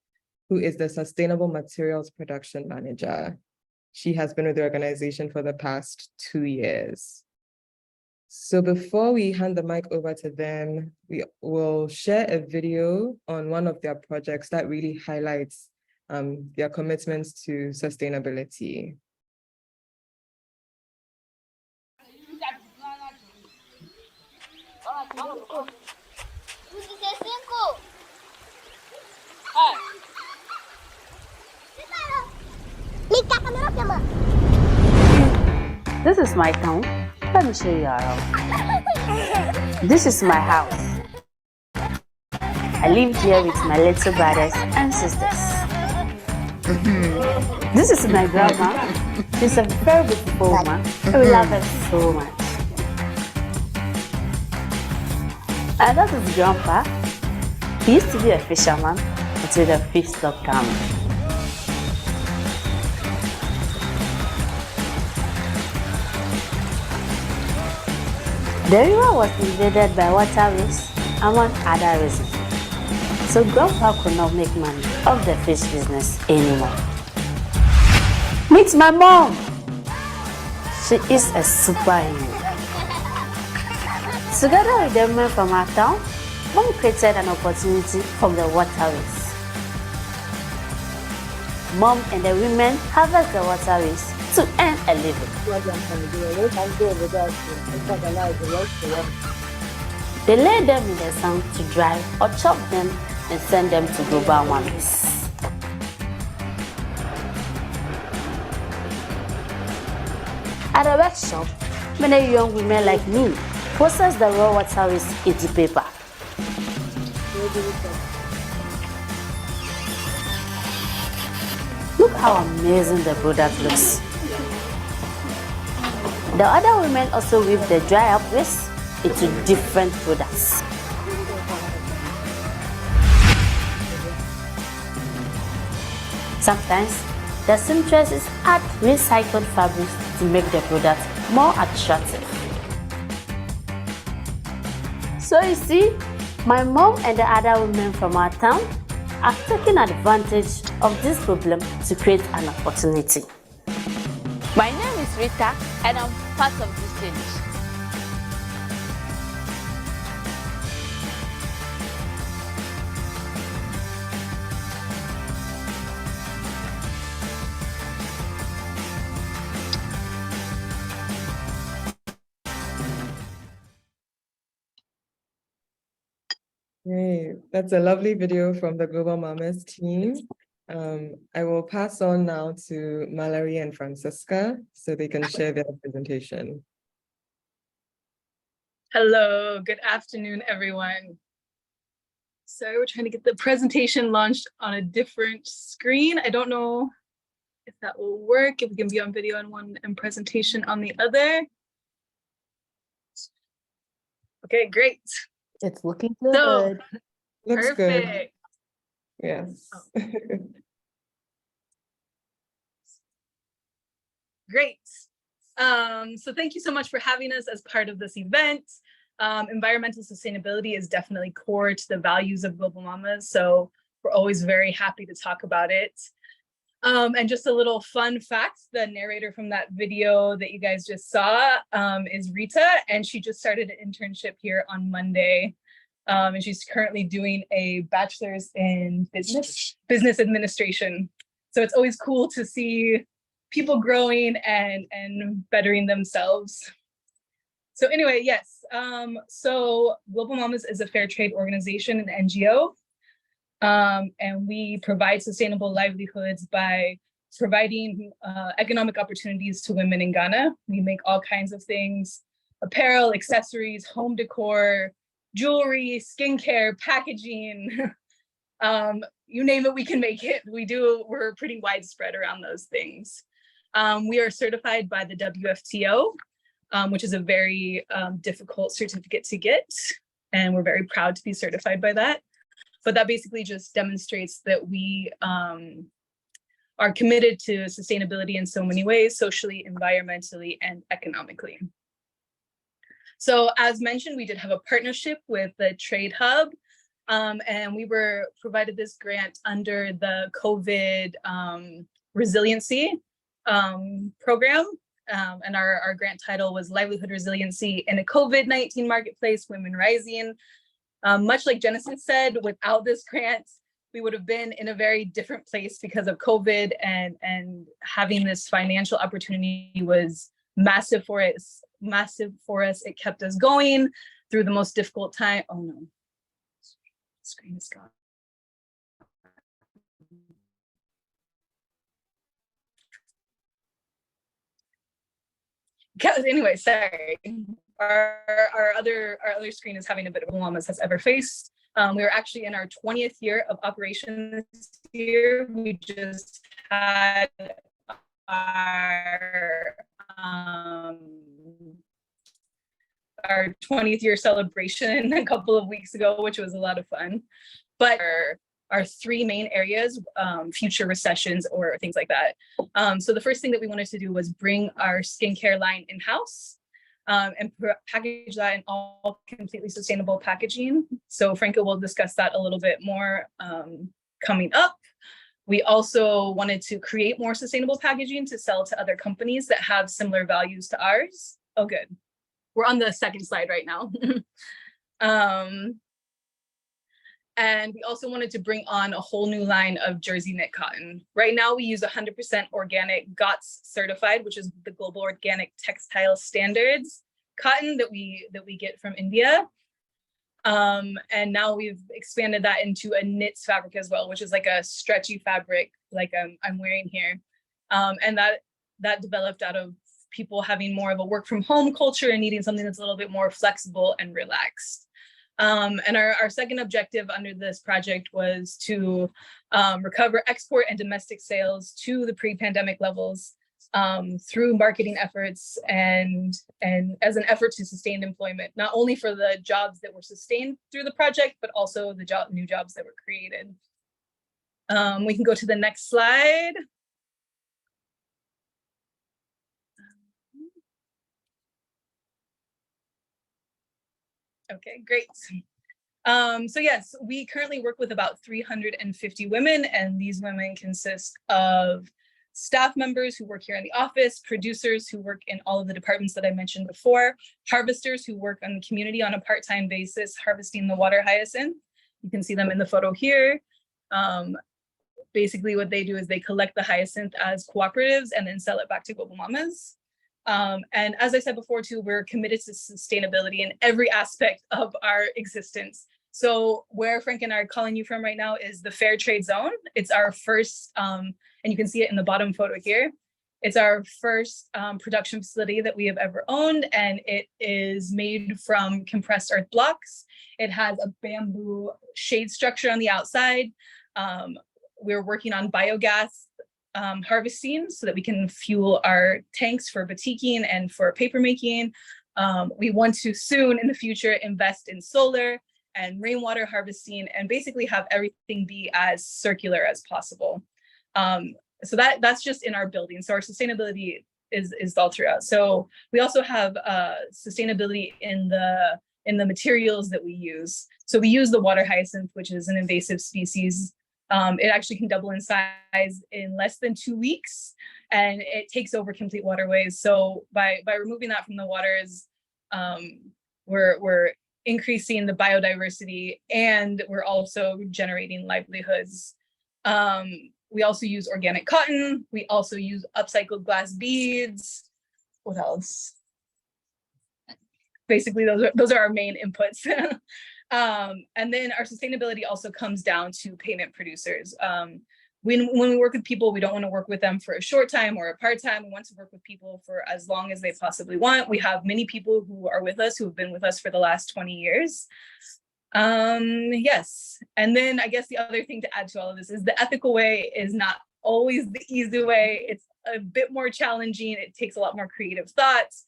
who is the sustainable materials production manager. She has been with the organization for the past 2 years. So before we hand the mic over to them, we will share a video on one of their projects that really highlights their commitments to sustainability. This is my town. Let me show you around. This is my house. I live here with my little brothers and sisters. This is my grandma. She's a very beautiful woman. We love her so much. And that is Grandpa. He used to be a fisherman until the fish stopped coming. The river was invaded by waterways, among other reasons. So Grandpa could not make money off the fish business anymore. Meet my mom! She is a superhero. Together with the men from our town, Mom created an opportunity from the waterways. Mom and the women harvest the waterways to earn a living. They lay them in the sun to dry or chop them and send them to Global Mamas. At a workshop, many young women like me process the raw waterways into paper. Look how amazing the product looks. The other women also weave the dry up waste into different products. Sometimes the seamstresses add recycled fabrics to make the product more attractive. So you see, my mom and the other women from our town are taking advantage of this problem to create an opportunity. My name is Rita and I'm part of this change. Great. That's a lovely video from the Global Mamas team. I will pass on now to Mallory and Francisca so they can share their presentation. Hello, good afternoon, everyone. So we're trying to get the presentation launched on a different screen. I don't know if that will work, if we can be on video on one and presentation on the other. Okay, great. It's looking good. So, Looks perfect. good. Yes. Oh. Great. So thank you so much for having us as part of this event. Environmental sustainability is definitely core to the values of Global Mamas, so we're always very happy to talk about it. And just a little fun fact, the narrator from that video that you guys just saw is Rita, and she just started an internship here on Monday. And she's currently doing a bachelor's in business administration. So it's always cool to see people growing and bettering themselves. So anyway, yes. So Global Mamas is a fair trade organization, an NGO. And we provide sustainable livelihoods by providing economic opportunities to women in Ghana. We make all kinds of things: apparel, accessories, home decor, jewelry, skincare, packaging. You name it, we can make it. We're pretty widespread around those things. We are certified by the WFTO, which is a very difficult certificate to get. and we're very proud to be certified by that. But that basically just demonstrates that we are committed to sustainability in so many ways, socially, environmentally, and economically. So as mentioned, we did have a partnership with the Trade Hub, and we were provided this grant under the COVID resiliency program. And our grant title was Livelihood Resiliency in a COVID-19 Marketplace, Women Rising. Much like Genesis said, without this grant, we would have been in a very different place because of COVID, and having this financial opportunity was massive for us. It kept us going through the most difficult time. Oh no, screen is gone. Anyway, sorry. Our other screen is having a bit of Llamas has ever faced. We were actually in our 20th year of operation this year. We just had our 20th year celebration a couple of weeks ago, which was a lot of fun. But our three main areas, future recessions or things like that. So the first thing that we wanted to do was bring our skincare line in-house. And package that in all completely sustainable packaging. So Franca will discuss that a little bit more coming up. We also wanted to create more sustainable packaging to sell to other companies that have similar values to ours. Oh, good. We're on the second slide right now. And we also wanted to bring on a whole new line of jersey knit cotton. Right now we use 100% organic GOTS certified, which is the Global Organic Textile Standards cotton that we get from India. And now we've expanded that into a knits fabric as well, which is like a stretchy fabric like I'm wearing here. And that developed out of people having more of a work from home culture and needing something that's a little bit more flexible and relaxed. And our second objective under this project was to recover export and domestic sales to the pre-pandemic levels through marketing efforts and as an effort to sustain employment, not only for the jobs that were sustained through the project, but also the new jobs that were created. We can go to the next slide. Okay, great. So yes, we currently work with about 350 women, and these women consist of staff members who work here in the office, producers who work in all of the departments that I mentioned before, harvesters who work on the community on a part-time basis, harvesting the water hyacinth. You can see them in the photo here. Basically what they do is they collect the hyacinth as cooperatives and then sell it back to Global Mamas. And as I said before too, we're committed to sustainability in every aspect of our existence. So where Frank and I are calling you from right now is the Fair Trade Zone. It's our first, and you can see it in the bottom photo here. It's our first production facility that we have ever owned, and it is made from compressed earth blocks. It has a bamboo shade structure on the outside. We're working on biogas harvesting so that we can fuel our tanks for batiking and for paper making. We want to soon in the future invest in solar and rainwater harvesting and basically have everything be as circular as possible. So that's just in our building. So our sustainability is all throughout. So we also have sustainability in the materials that we use. So we use the water hyacinth, which is an invasive species. It actually can double in size in less than 2 weeks, and it takes over complete waterways. So by removing that from the waters, we're increasing the biodiversity, and we're also generating livelihoods. We also use organic cotton. We also use upcycled glass beads. What else? Basically, those are our main inputs. And then our sustainability also comes down to payment producers. When we work with people, we don't want to work with them for a short time or a part-time. We want to work with people for as long as they possibly want. We have many people who are with us who have been with us for the last 20 years. Yes. And then I guess the other thing to add to all of this is the ethical way is not always the easy way. It's a bit more challenging. It takes a lot more creative thoughts.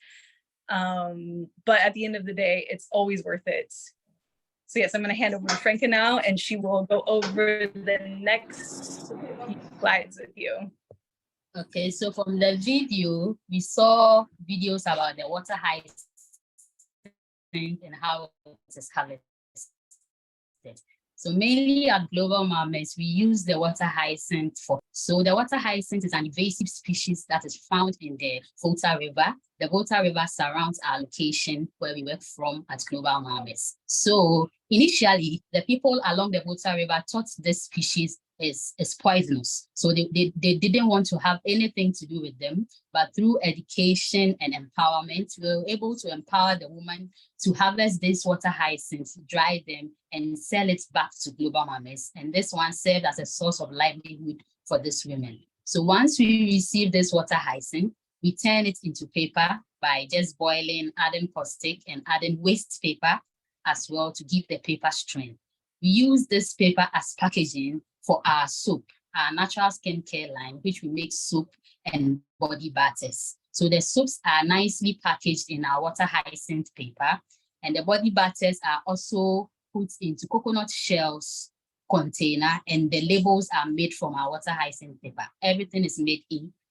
But at the end of the day, it's always worth it. So yes, I'm going to hand over to Franca now, and she will go over the next few slides with you. Okay, so from the video, we saw videos about the water hyacinth and how it is harvested. So mainly at Global Mamas, we use the water hyacinth for. So the water hyacinth is an invasive species that is found in the Volta River. The Volta River surrounds our location where we work from at Global Mamas. So initially, the people along the Volta River thought this species is poisonous. So they didn't want to have anything to do with them. But through education and empowerment, we were able to empower the woman to harvest this water hyacinth, dry them, and sell it back to Global Mamas. And this one served as a source of livelihood for these women. So once we receive this water hyacinth, we turn it into paper by just boiling, adding caustic, and adding waste paper as well to give the paper strength. We use this paper as packaging for our soap, our natural skincare line, which we make soap and body batters. So the soaps are nicely packaged in our water hyacinth paper, and the body batters are also put into coconut shells container, and the labels are made from our water hyacinth paper. Everything is made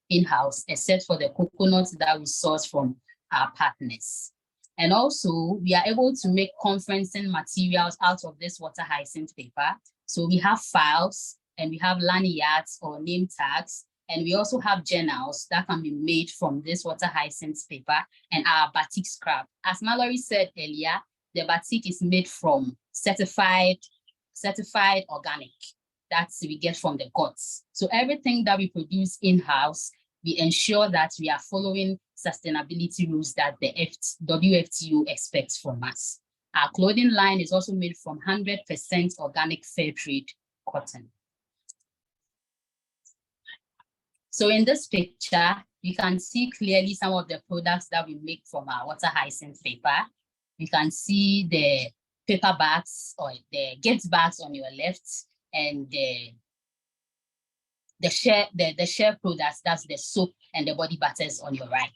in-house, except for the coconuts that we source from our partners. And also, we are able to make conferencing materials out of this water hyacinth paper. So we have files, and we have lanyards or name tags, and we also have journals that can be made from this water hyacinth paper and our batik scrap. As Mallory said earlier, the batik is made from certified organic that we get from the gods. So everything that we produce in-house, we ensure that we are following sustainability rules that the WFTO expects from us. Our clothing line is also made from 100% organic fair trade cotton. So in this picture, you can see clearly some of the products that we make from our water hyacinth paper. You can see the paper bags or the gift bags on your left, and the share products, that's the soap and the body butters on your right.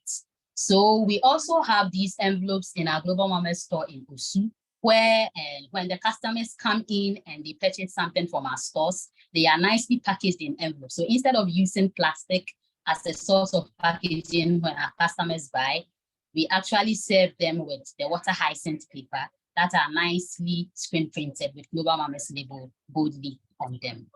So we also have these envelopes in our Global Mamas store in Osu, where when the customers come in and they purchase something from our stores, they are nicely packaged in envelopes. So instead of using plastic as a source of packaging when our customers buy, we actually serve them with the water hyacinth paper that are nicely screen printed with Global Mamas label boldly on them.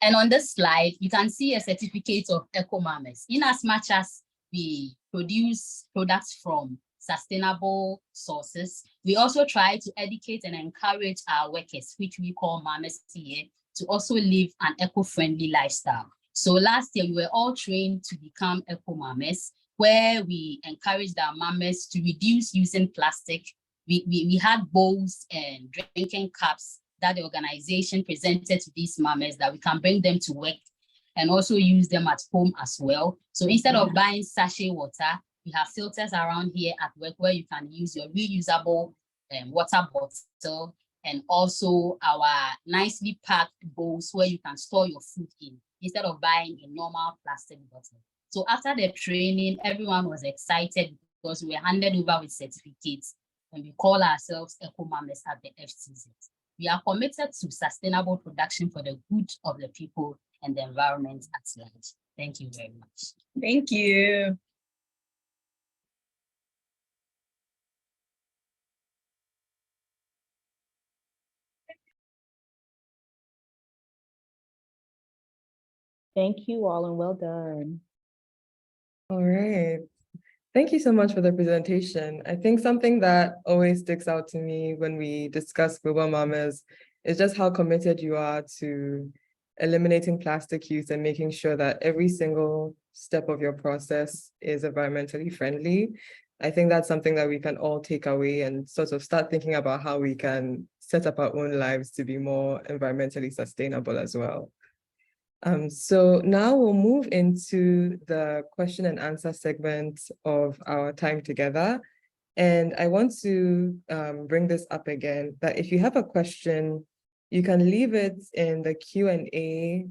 And on this slide, you can see a certificate of Eco Mamas. In as much as we produce products from sustainable sources, we also try to educate and encourage our workers, which we call mamas here, to also live an eco-friendly lifestyle. So last year, we were all trained to become Eco Mamas, where we encouraged our mamas to reduce using plastic. We had bowls and drinking cups that the organization presented to these mamas that we can bring them to work and also use them at home as well. So instead of buying sachet water, we have filters around here at work where you can use your reusable water bottle, and also our nicely packed bowls where you can store your food in instead of buying a normal plastic bottle. So after the training, everyone was excited because we were handed over with certificates, and we call ourselves Eco Mamas at the FTZ. We are committed to sustainable production for the good of the people and the environment at large. Thank you very much. Thank you. Thank you all, and well done. All right. Thank you so much for the presentation. I think something that always sticks out to me when we discuss Global Mamas is just how committed you are to eliminating plastic use and making sure that every single step of your process is environmentally friendly. I think that's something that we can all take away and sort of start thinking about how we can set up our own lives to be more environmentally sustainable as well. So now we'll move into the question and answer segment of our time together. And I want to bring this up again, that if you have a question, you can leave it in the Q&A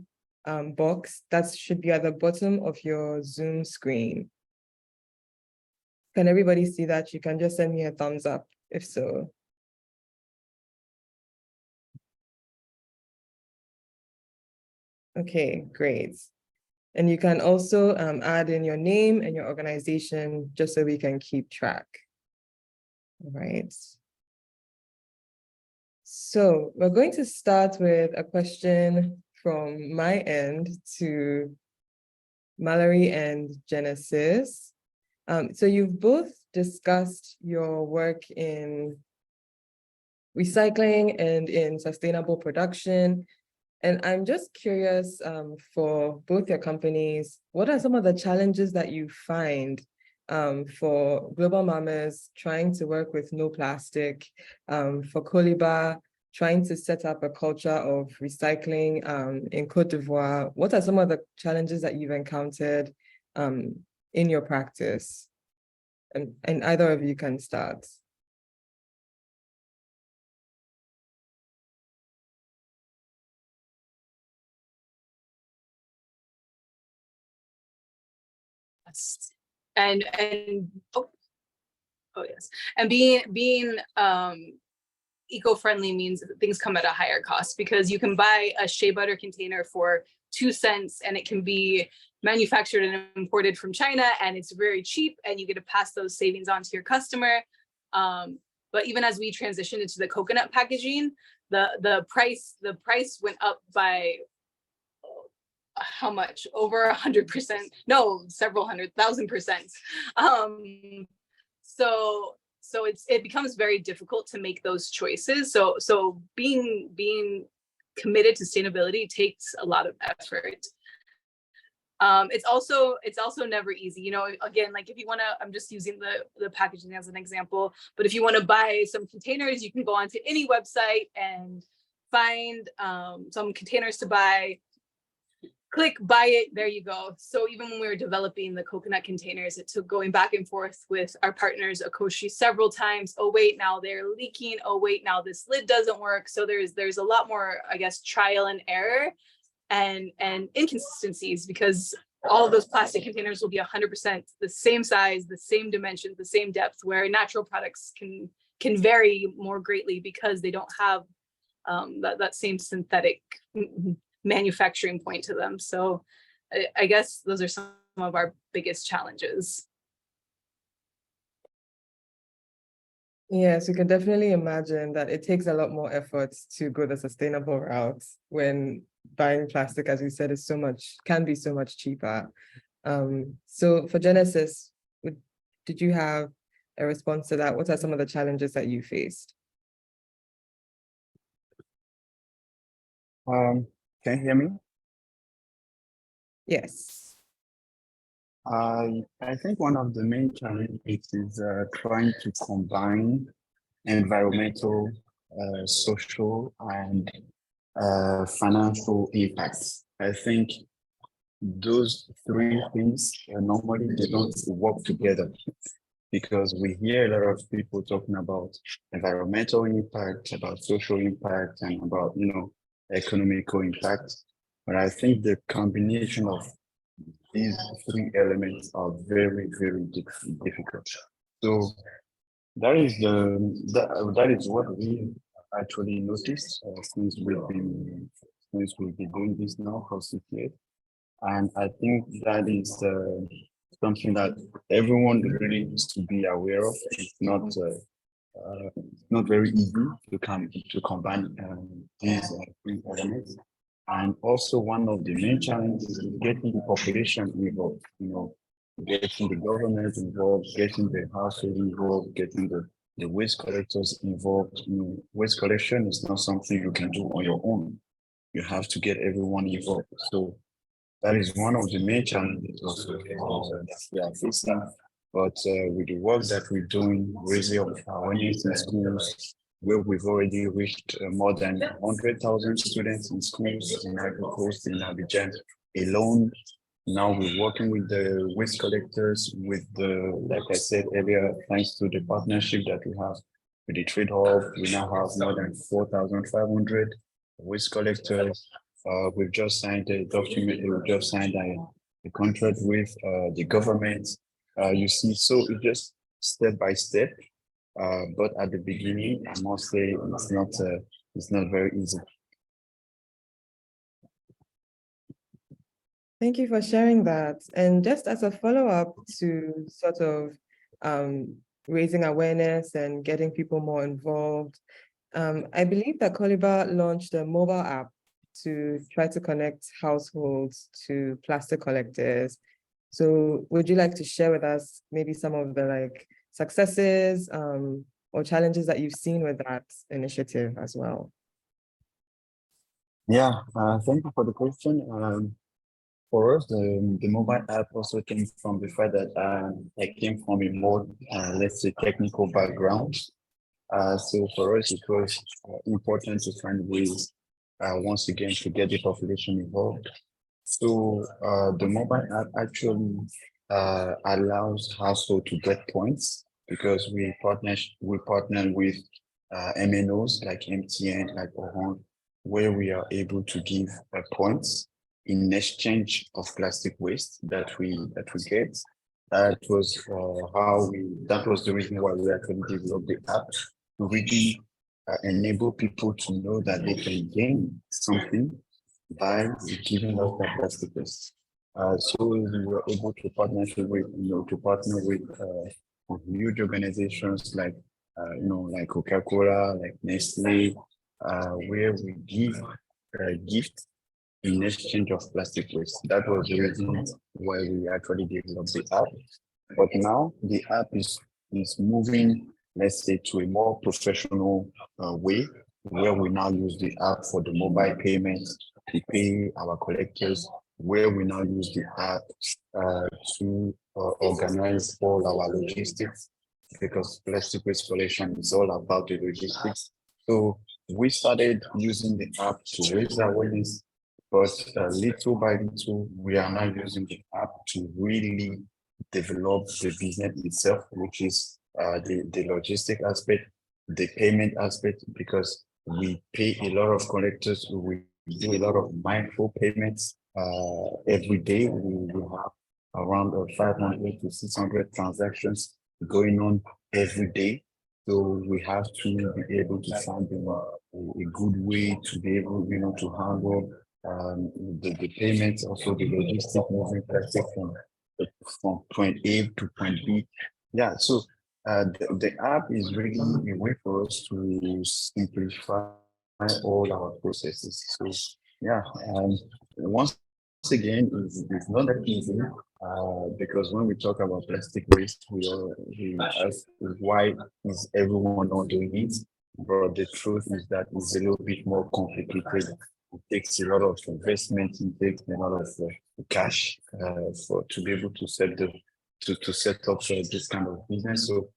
box that should be at the bottom of your Zoom screen. Can everybody see that? You can just send me a thumbs up if so. Okay, great. And you can also add in your name and your organization just so we can keep track. All right. So we're going to start with a question from my end to Mallory and Genesis. So you've both discussed your work in recycling and in sustainable production. And I'm just curious for both your companies, what are some of the challenges that you find for Global Mamas trying to work with no plastic, for Coliba trying to set up a culture of recycling in Côte d'Ivoire? What are some of the challenges that you've encountered in your practice? And either of you can start. And oh yes, and being eco-friendly means that things come at a higher cost, because you can buy a shea butter container for 2 cents and it can be manufactured and imported from China, and it's very cheap, and you get to pass those savings on to your customer. But even as we transitioned into the coconut packaging, the price went up by how much? Over 100%? No, several 100,000%. So it becomes very difficult to make those choices. So being committed to sustainability takes a lot of effort. It's also never easy. You know, again, like if you want to, I'm just using the packaging as an example, but if you want to buy some containers, you can go onto any website and find some containers to buy. Click buy it, there you go. So even when we were developing the coconut containers, it took going back and forth with our partners, Akoshi, several times. Oh wait, now they're leaking. Oh wait, now this lid doesn't work. So there's a lot more, I guess, trial and error and inconsistencies, because all of those plastic containers will be 100% the same size, the same dimensions, the same depth, where natural products can vary more greatly because they don't have that same synthetic manufacturing point to them. So I guess those are some of our biggest challenges. Yes, you can definitely imagine that it takes a lot more effort to go the sustainable route when buying plastic, as you said, can be so much cheaper. So for Genesis, did you have a response to that? What are some of the challenges that you faced? Can you hear me? Yes. I think one of the main challenges is trying to combine environmental, social, and financial impacts. I think those three things normally they don't work together, because we hear a lot of people talking about environmental impact, about social impact, and about economical impact. But I think the combination of these three elements are very, very difficult. So that is what we actually noticed since we've been doing this now for 6 years. And I think that is something that everyone really needs to be aware of. It's not very easy to combine these three elements. And also one of the main challenges is getting the population involved, getting the government involved, getting the household involved, getting the waste collectors involved. Waste collection is not something you can do on your own. You have to get everyone involved. So that is one of the main challenges also that we are facing. But with the work that we're doing, raising awareness in schools, where we've already reached more than 100,000 students in schools in Ivory Coast, in Abidjan alone. Now we're working with the waste collectors, like I said earlier, thanks to the partnership that we have with the Trade Hub, we now have more than 4,500 waste collectors. We've just signed a document, we've just signed a contract with the government. You see, so step by step. But at the beginning, I must say it's not very easy. Thank you for sharing that. And just as a follow-up to sort of raising awareness and getting people more involved, I believe that Coliba launched a mobile app to try to connect households to plastic collectors. So would you like to share with us maybe some of the successes or challenges that you've seen with that initiative as well? Yeah, thank you for the question. For us, the mobile app also came from the fact that I came from a more, let's say, technical background. So for us, it was important to find ways, once again, to get the population involved. So the mobile app actually allows household to get points because we partner with MNOs like MTN, like Orange, where we are able to give points in exchange of plastic waste that we get. That was that was the reason why we actually developed the app to really enable people to know that they can gain something by giving us that plastic waste. So we were able to partner with huge organizations like like Coca-Cola, like Nestle, where we give gifts in exchange of plastic waste. That was the reason why we actually developed the app. But now the app is moving, let's say, to a more professional way, where we now use the app for the mobile payments to pay our collectors, where we now use the app to organize all our logistics, because plastic waste collection is all about the logistics. So we started using the app to raise awareness, but little by little, we are now using the app to really develop the business itself, which is the logistic aspect, the payment aspect, because we pay a lot of collectors. We do a lot of mindful payments every day. We have around 500 to 600 transactions going on every day. So we have to be able to find a good way to be able, to handle the payments, also the logistics moving plastic from point A to point B. Yeah, so the app is really a way for us to simplify all our processes. So yeah, once again, it's not that easy because when we talk about plastic waste, we ask why is everyone not doing it? But the truth is that it's a little bit more complicated. It takes a lot of investment, it takes a lot of cash to be able to set up this kind of business. So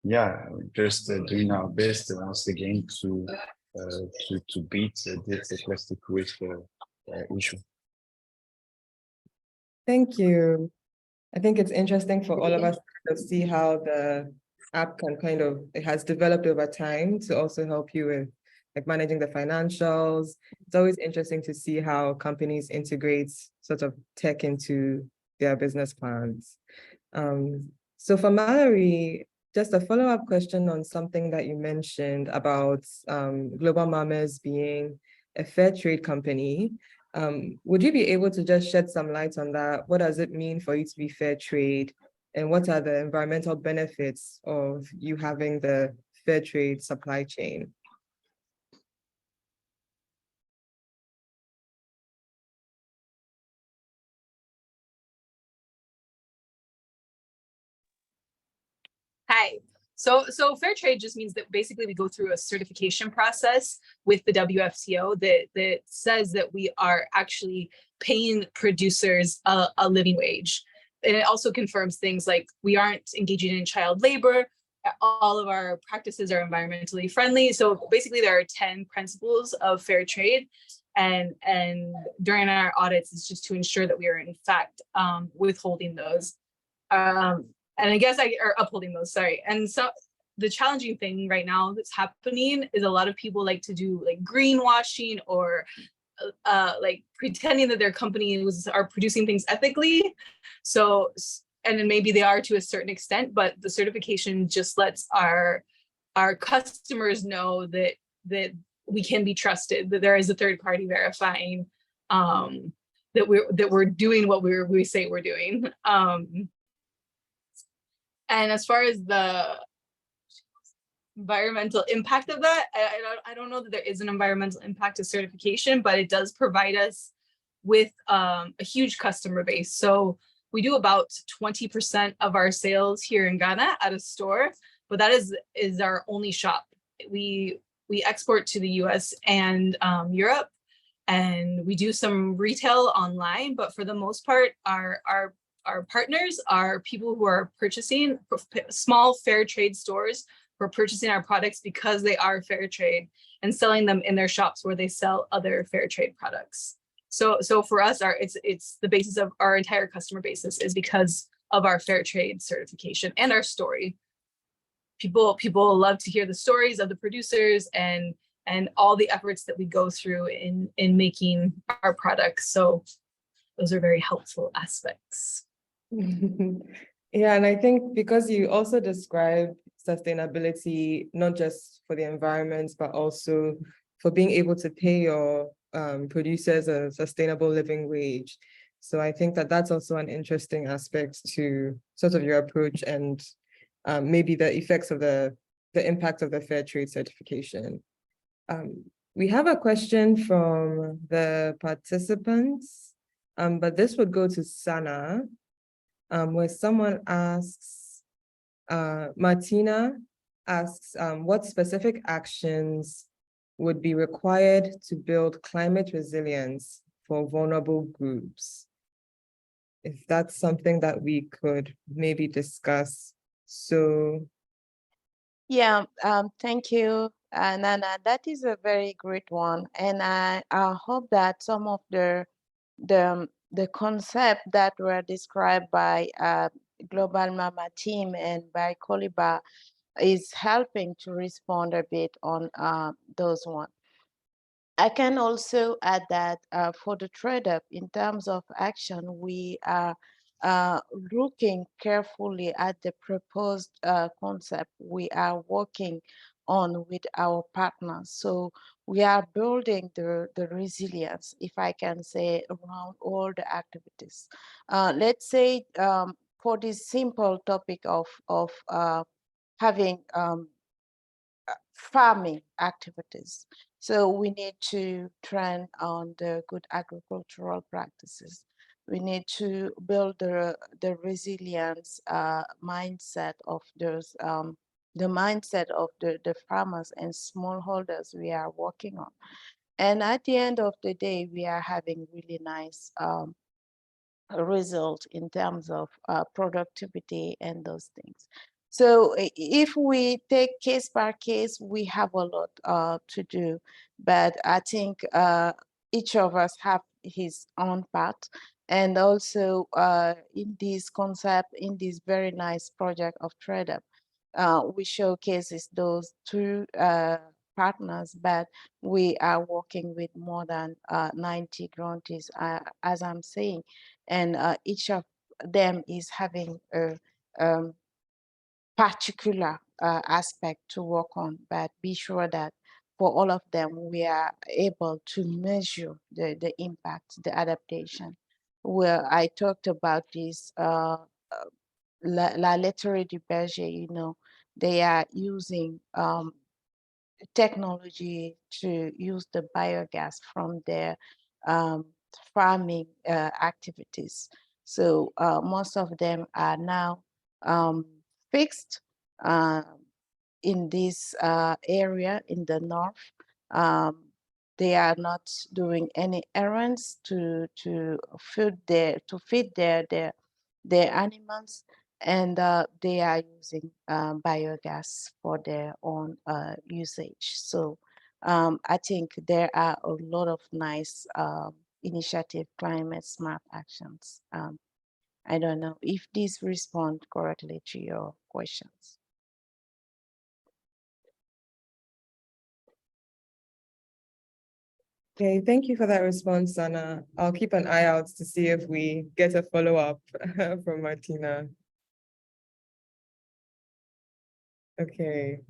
yeah, just doing our best once again to beat this plastic waste issue. Thank you. I think it's interesting for all of us to see how the app it has developed over time to also help you with managing the financials. It's always interesting to see how companies integrate sort of tech into their business plans. So for Mallory, just a follow-up question on something that you mentioned about Global Mamas being a fair trade company. Would you be able to just shed some light on that? What does it mean for you to be fair trade? And what are the environmental benefits of you having the fair trade supply chain? Hi. So fair trade just means that basically we go through a certification process with the WFTO that says that we are actually paying producers a living wage. And it also confirms things like we aren't engaging in child labor. All of our practices are environmentally friendly. So basically there are 10 principles of fair trade. And during our audits, it's just to ensure that we are in fact withholding those. And I guess or upholding those, sorry. And so the challenging thing right now that's happening is a lot of people like to do greenwashing or pretending that their companies are producing things ethically. So then maybe they are to a certain extent, but the certification just lets our customers know that we can be trusted, that there is a third party verifying that we're doing what we say we're doing. And as far as the environmental impact of that, I don't know that there is an environmental impact to certification, but it does provide us with a huge customer base. So we do about 20% of our sales here in Ghana at a store, but that is our only shop. We export to the US and Europe, and we do some retail online, but for the most part, our partners are people who are purchasing small fair trade stores who are purchasing our products because they are fair trade and selling them in their shops where they sell other fair trade products. So for us, it's the basis of our entire customer basis is because of our fair trade certification and our story. People love to hear the stories of the producers and all the efforts that we go through in making our products. So those are very helpful aspects. Yeah, and I think because you also describe sustainability, not just for the environment, but also for being able to pay your producers a sustainable living wage. So I think that that's also an interesting aspect to sort of your approach and maybe the effects of the impact of the fair trade certification. We have a question from the participants, but this would go to Sana, where someone asks, Martina asks, what specific actions would be required to build climate resilience for vulnerable groups? If that's something that we could maybe discuss. So yeah, thank you, Nana. That is a very great one, and I hope that some of the concept that were described by Global Mama team and by Coliba is helping to respond a bit on those ones. I can also add that for the trade-up, in terms of action, we are looking carefully at the proposed concept we are working on with our partners. So we are building the resilience, if I can say, around all the activities. Let's say for this simple topic of having farming activities. So we need to train on the good agricultural practices. We need to build the resilience mindset of those, the mindset of the farmers and smallholders we are working on. And at the end of the day, we are having really nice result in terms of productivity and those things. So if we take case by case, we have a lot to do, but I think each of us have his own part. And also in this concept, in this very nice project of TradeUp, we showcases those two partners, but we are working with more than 90 grantees, as I'm saying, and each of them is having a particular aspect to work on, but be sure that for all of them, we are able to measure the impact, the adaptation. Where I talked about this, La Laiterie du Berger, you know, they are using technology to use the biogas from their farming activities. So most of them are now fixed in this area in the north. They are not doing any errands to feed their animals, and they are using biogas for their own usage. So I think there are a lot of nice initiative, climate smart actions. I don't know if these respond correctly to your questions. Okay, thank you for that response, Sana. I'll keep an eye out to see if we get a follow-up from Martina. Okay,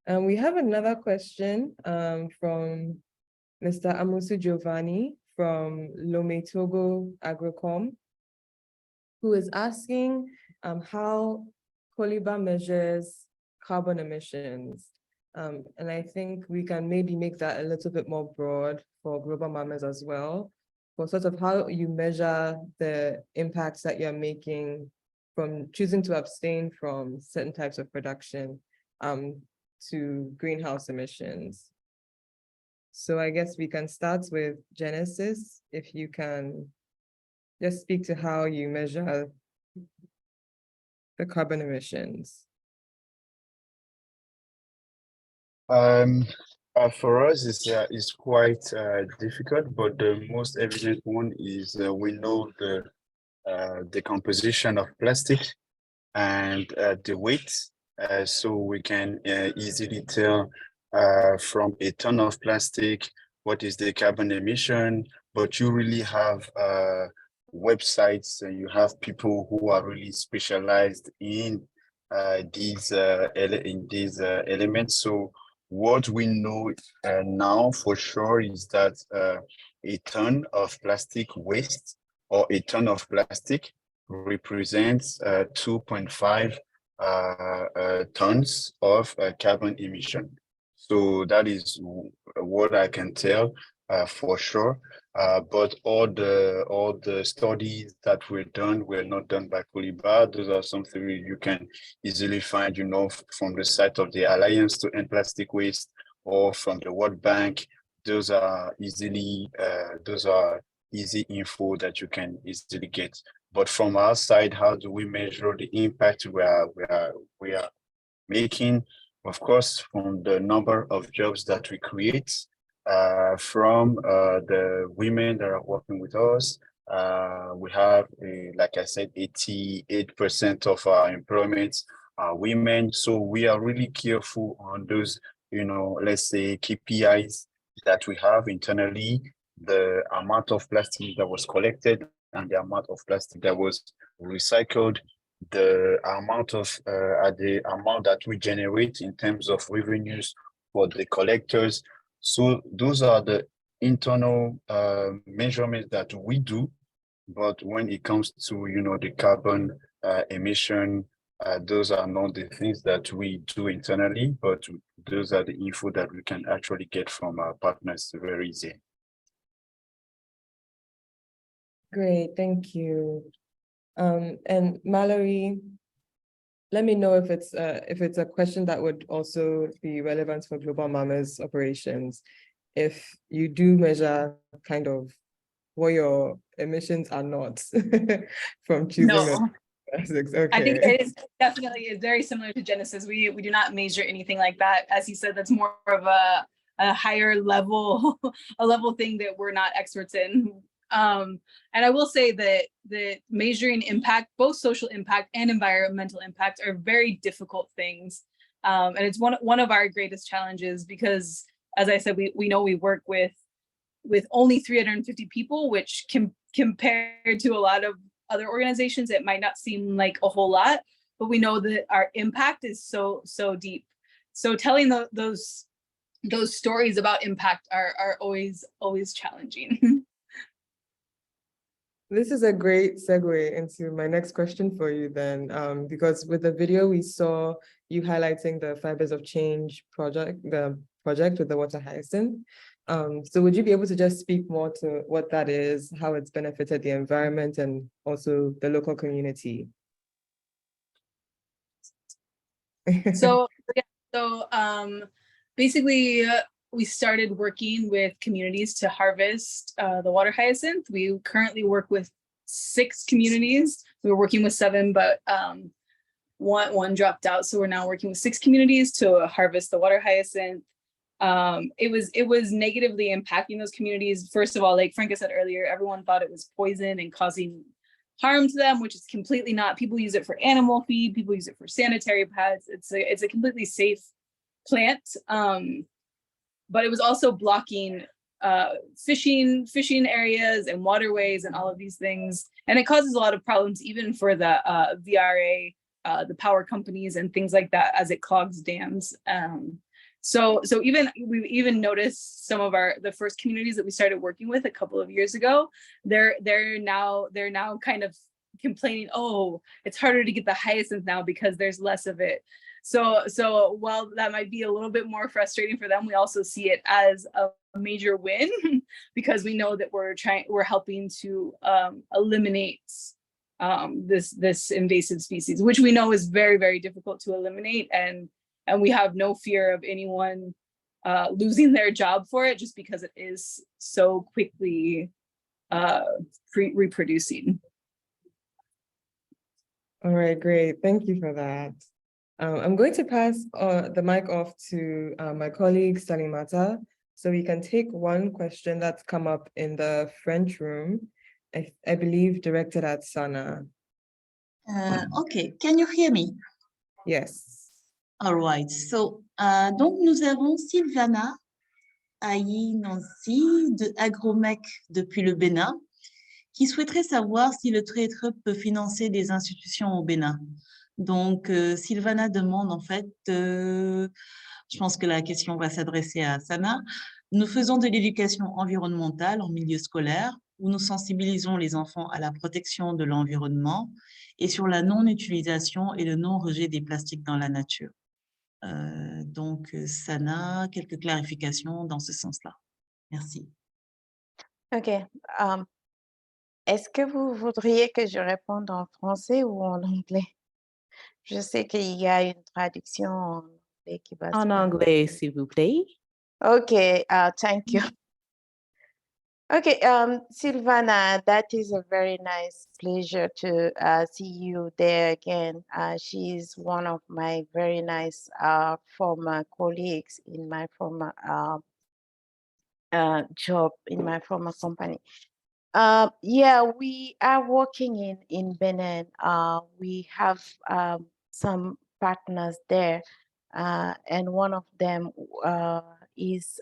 we have another question from Mr. Amusu Giovanni from Lome Togo Agrocom, who is asking how Coliba measures carbon emissions. And I think we can maybe make that a little bit more broad for global mamas as well, for sort of how you measure the impacts that you're making from choosing to abstain from certain types of production to greenhouse emissions. So I guess we can start with Genesis, if you can just speak to how you measure the carbon emissions. For us, it's quite difficult, but the most evident one is we know the composition of plastic and the weight, so we can easily tell from a ton of plastic what is the carbon emission. But you really have websites, and you have people who are really specialized in these elements. So what we know now for sure is that a ton of plastic waste or a ton of plastic represents 2.5 tons of carbon emission. So that is what I can tell for sure. But all the studies that were done were not done by Coliba. Those are something you can easily find, you know, from the site of the Alliance to End Plastic Waste or from the World Bank. Those are easy info that you can easily get. But from our side, how do we measure the impact we are making? Of course, from the number of jobs that we create, from the women that are working with us. We have, like I said, 88% of our employment are women. So we are really careful on those, you know, let's say KPIs that we have internally, the amount of plastic that was collected and the amount of plastic that was recycled, the amount that we generate in terms of revenues for the collectors. So those are the internal measurements that we do. But when it comes to, you know, the carbon emission, those are not the things that we do internally, but those are the info that we can actually get from our partners very easy. Great, thank you. And Mallory, let me know if it's a question that would also be relevant for Global Mamas operations. If you do measure kind of what your emissions are not from choosing No. plastics. Okay. I think it is definitely is very similar to Genesis. We do not measure anything like that. As you said, that's more of a higher level, a level thing that we're not experts in. And I will say that measuring impact, both social impact and environmental impact, are very difficult things. And it's one of our greatest challenges because, as I said, we know we work with only 350 people, which compared to a lot of other organizations, it might not seem like a whole lot, but we know that our impact is so deep. So telling those stories about impact are always challenging. This is a great segue into my next question for you then, because with the video we saw you highlighting the Fibers of Change project, the project with the water hyacinth. So would you be able to just speak more to what that is, how it's benefited the environment and also the local community? So basically, we started working with communities to harvest the water hyacinth. We currently work with 6 communities. We were working with 7, but one dropped out. So we're now working with 6 communities to harvest the water hyacinth. It was negatively impacting those communities. First of all, like Franca said earlier, everyone thought it was poison and causing harm to them, which is completely not. People use it for animal feed. People use it for sanitary pads. It's a completely safe plant. But it was also blocking fishing areas and waterways and all of these things. And it causes a lot of problems even for the VRA, the power companies and things like that, as it clogs dams. So we've even noticed some of the first communities that we started working with a couple of years ago, they're now kind of complaining, oh, it's harder to get the hyacinth now because there's less of it. So while that might be a little bit more frustrating for them, we also see it as a major win because we know that we're helping to eliminate this invasive species, which we know is very, very difficult to eliminate, and we have no fear of anyone losing their job for it, just because it is so quickly reproducing. All right, great. Thank you for that. I'm going to pass the mic off to my colleague Salimata, so we can take one question that's come up in the French room, I believe directed at Sana. Okay, can you hear me? Yes. All right, so donc nous avons Sylvana Ayi Nancy de Agromec depuis le Bénin qui souhaiterait savoir si le Trade Hub peut financer des institutions au Bénin. Donc Sylvana demande en fait, je pense que la question va s'adresser à Sana. Nous faisons de l'éducation environnementale en milieu scolaire où nous sensibilisons les enfants à la protection de l'environnement et sur la non-utilisation et le non-rejet des plastiques dans la nature. Donc, Sana, quelques clarifications dans ce sens-là. Merci. OK. Est-ce que vous voudriez que je réponde en français ou en anglais? Je sais qu'il y a une traduction en anglais qui va se En faire. anglais, s'il vous plaît. Okay, thank you. Okay, Silvana, that is a very nice pleasure to see you there again. She's one of my very nice former colleagues in my former job in my former company. Yeah, we are working in Benin. We have some partners there, and one of them is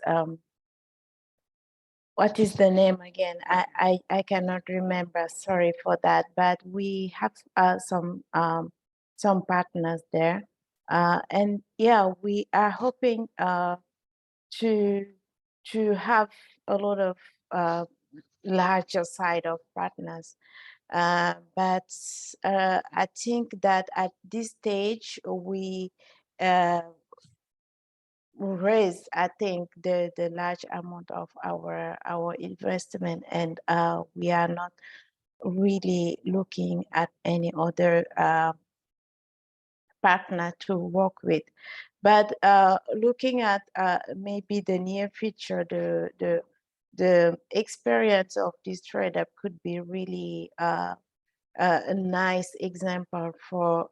what is the name again? I cannot remember. Sorry for that. But we have some partners there, and yeah, we are hoping to have a lot of larger side of partners. But I think that at this stage we raise, I think, the large amount of our investment, and we are not really looking at any other partner to work with. But looking at maybe the near future, the experience of this trade up could be really a nice example for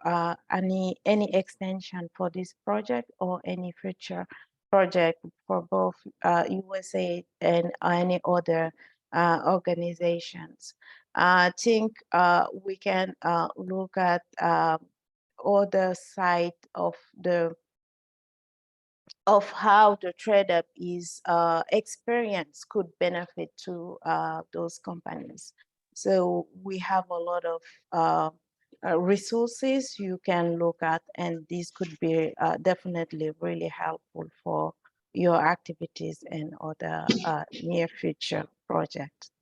any extension for this project or any future project for both USA and any other organizations. I think we can look at other side of how the trade up is experience could benefit to those companies. So we have a lot of resources you can look at, and this could be definitely really helpful for your activities and other near future projects.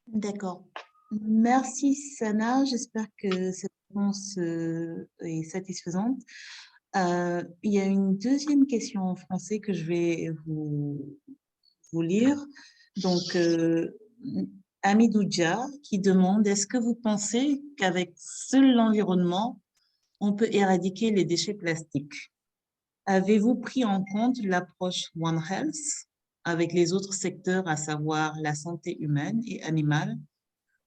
D'accord. Merci Sana, j'espère que cette réponse est satisfaisante. Il y a une deuxième question en français que je vais vous lire. Donc, Amidouja qui demande, est-ce que vous pensez qu'avec seul l'environnement, on peut éradiquer les déchets plastiques? Avez-vous pris en compte l'approche One Health avec les autres secteurs, à savoir la santé humaine et animale,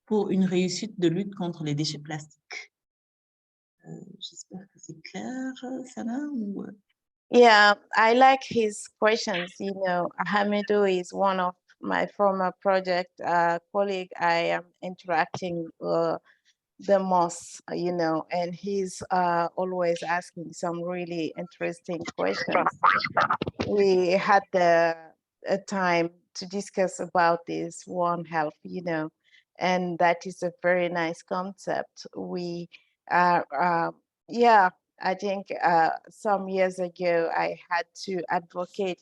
pour une réussite de lutte contre les déchets plastiques? J'espère que c'est clair, Sana, ou... Yeah, I like his questions. You know, Hamidou is one of my former project colleague. I am interacting the most, you know, and he's always asking some really interesting questions. We had the a time to discuss about this One Health, you know, and that is a very nice concept. We are, yeah, I think some years ago I had to advocate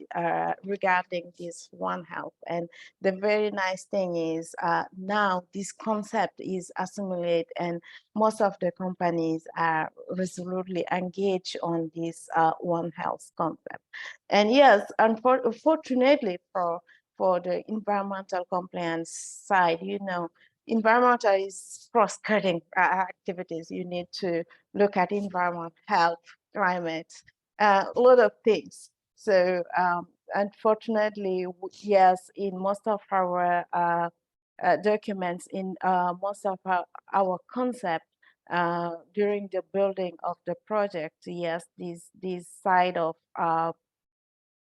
regarding this One Health, and the very nice thing is now this concept is assimilated, and most of the companies are resolutely engaged on this One Health concept. And yes, unfortunately for the environmental compliance side, you know, environmental is cross-cutting activities. You need to look at environment, health, climate, a lot of things. So unfortunately, yes, in most of our documents, in most of our concept, during the building of the project, yes, this side of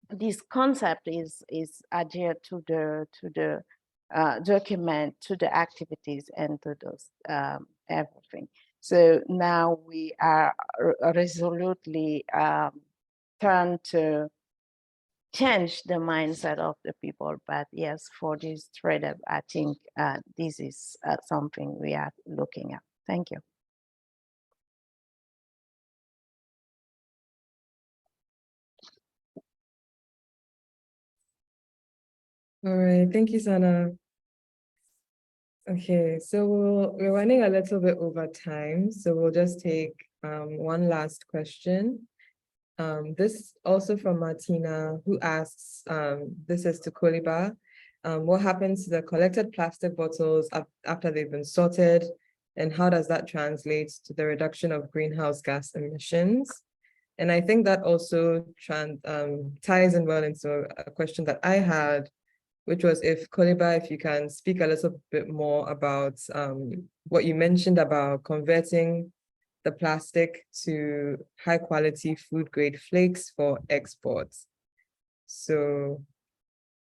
this concept is adhered to the document, to the activities, and to those everything. So now we are resolutely trying to change the mindset of the people. But yes, for this trade-up, I think this is something we are looking at. Thank you. All right, thank you, Sana. Okay, so we're running a little bit over time, so we'll just take one last question. This also from Martina, who asks, this is to Coliba, what happens to the collected plastic bottles after they've been sorted, and how does that translate to the reduction of greenhouse gas emissions? And I think that also ties in well into a question that I had, which was if Coliba, if you can speak a little bit more about what you mentioned about converting the plastic to high quality food grade flakes for exports. So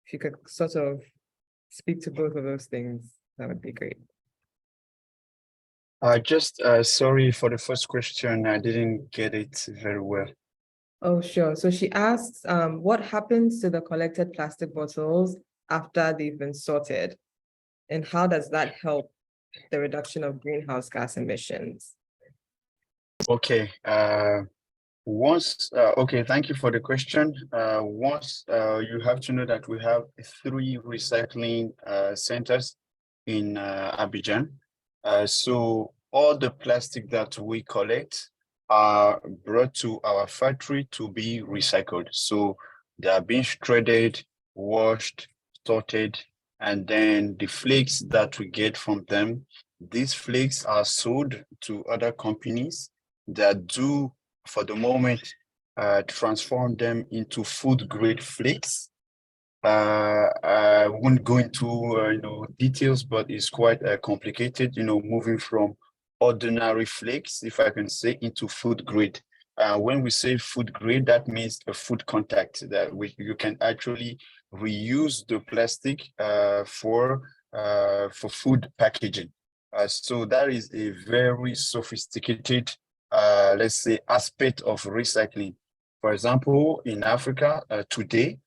if you could sort of speak to both of those things, that would be great. Sorry for the first question, I didn't get it very well. Oh, sure. So she asks, what happens to the collected plastic bottles after they've been sorted? And how does that help the reduction of greenhouse gas emissions? Okay, okay, thank you for the question. You have to know that we have 3 recycling centers in Abidjan. So all the plastic that we collect are brought to our factory to be recycled. So they are being shredded, washed, sorted, and then the flakes that we get from them, these flakes are sold to other companies that do, for the moment, transform them into food grade flakes. I won't go into details, but it's quite complicated, moving from ordinary flakes, if I can say, into food grade. When we say food grade, that means a food contact, that you can actually reuse the plastic for food packaging. So that is a very sophisticated, let's say, aspect of recycling. For example, in Africa today,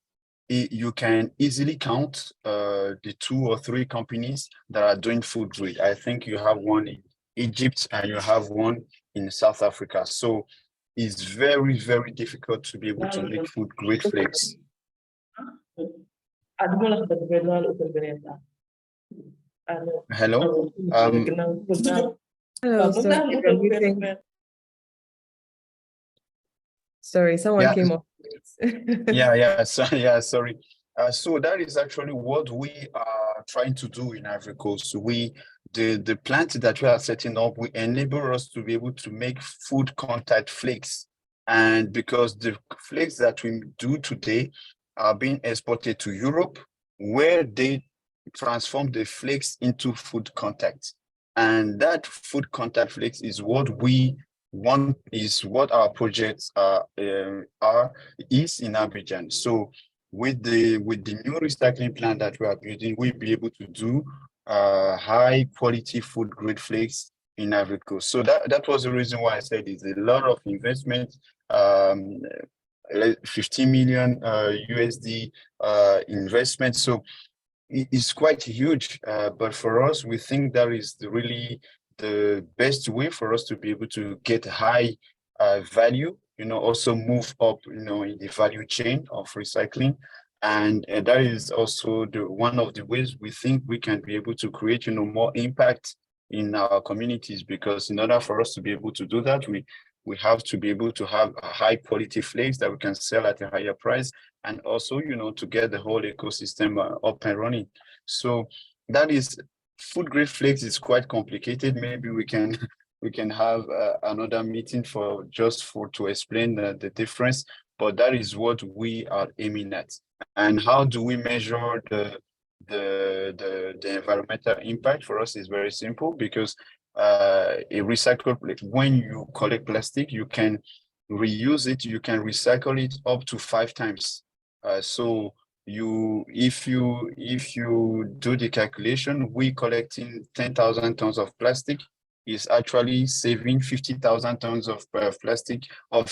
you can easily count the 2 or 3 companies that are doing food grade. I think you have one in Egypt and you have one in South Africa. So it's very, very difficult to be able to make food grade flakes. Hello? Hello, sorry, someone came off. Sorry. So that is actually what we are trying to do in Ivory Coast. The plant that we are setting up, we enable us to be able to make food contact flakes. And because the flakes that we do today are being exported to Europe, where they transform the flakes into food contact. And that food contact flakes is what we want, is what our projects is in Abidjan. So with the new recycling plant that we are building, we'll be able to do high quality food grade flakes in Ivory Coast. So that was the reason why I said it's a lot of investment 50 million USD investment. So it's quite huge, but for us, we think that is really the best way for us to be able to get high value, also move up, in the value chain of recycling. And that is also one of the ways we think we can be able to create, more impact in our communities, because in order for us to be able to do that, we have to be able to have a high quality flakes that we can sell at a higher price, and also, to get the whole ecosystem up and running. So that is, food grade flakes is quite complicated. Maybe we can have another meeting to explain the difference, but that is what we are aiming at. And how do we measure the environmental impact? For us is very simple, because a recycled plate, when you collect plastic, you can reuse it, you can recycle it up to 5 times. So if you do the calculation, we collecting 10,000 tons of plastic is actually saving 50,000 tons of plastic of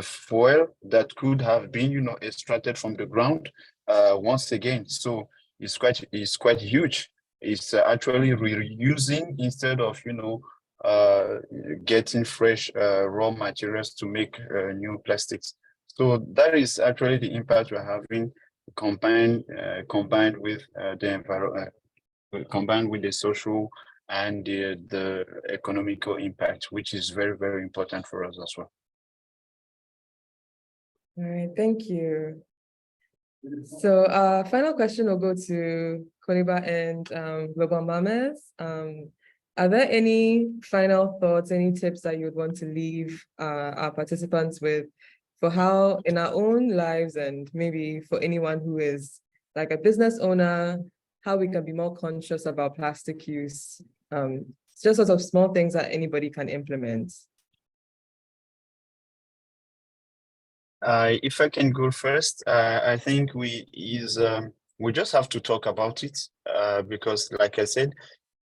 fuel that could have been, extracted from the ground once again. So it's quite huge. It's actually reusing instead of, getting fresh raw materials to make new plastics. So that is actually the impact we're having, combined with the environment, combined with the social and the economical impact, which is very, very important for us as well. All right, thank you. So final question will go to Coliba and Global Mamas. Are there any final thoughts, any tips that you would want to leave our participants with for how in our own lives, and maybe for anyone who is like a business owner, how we can be more conscious about plastic use? Just sort of small things that anybody can implement. If I can go first, I think we just have to talk about it, because like I said,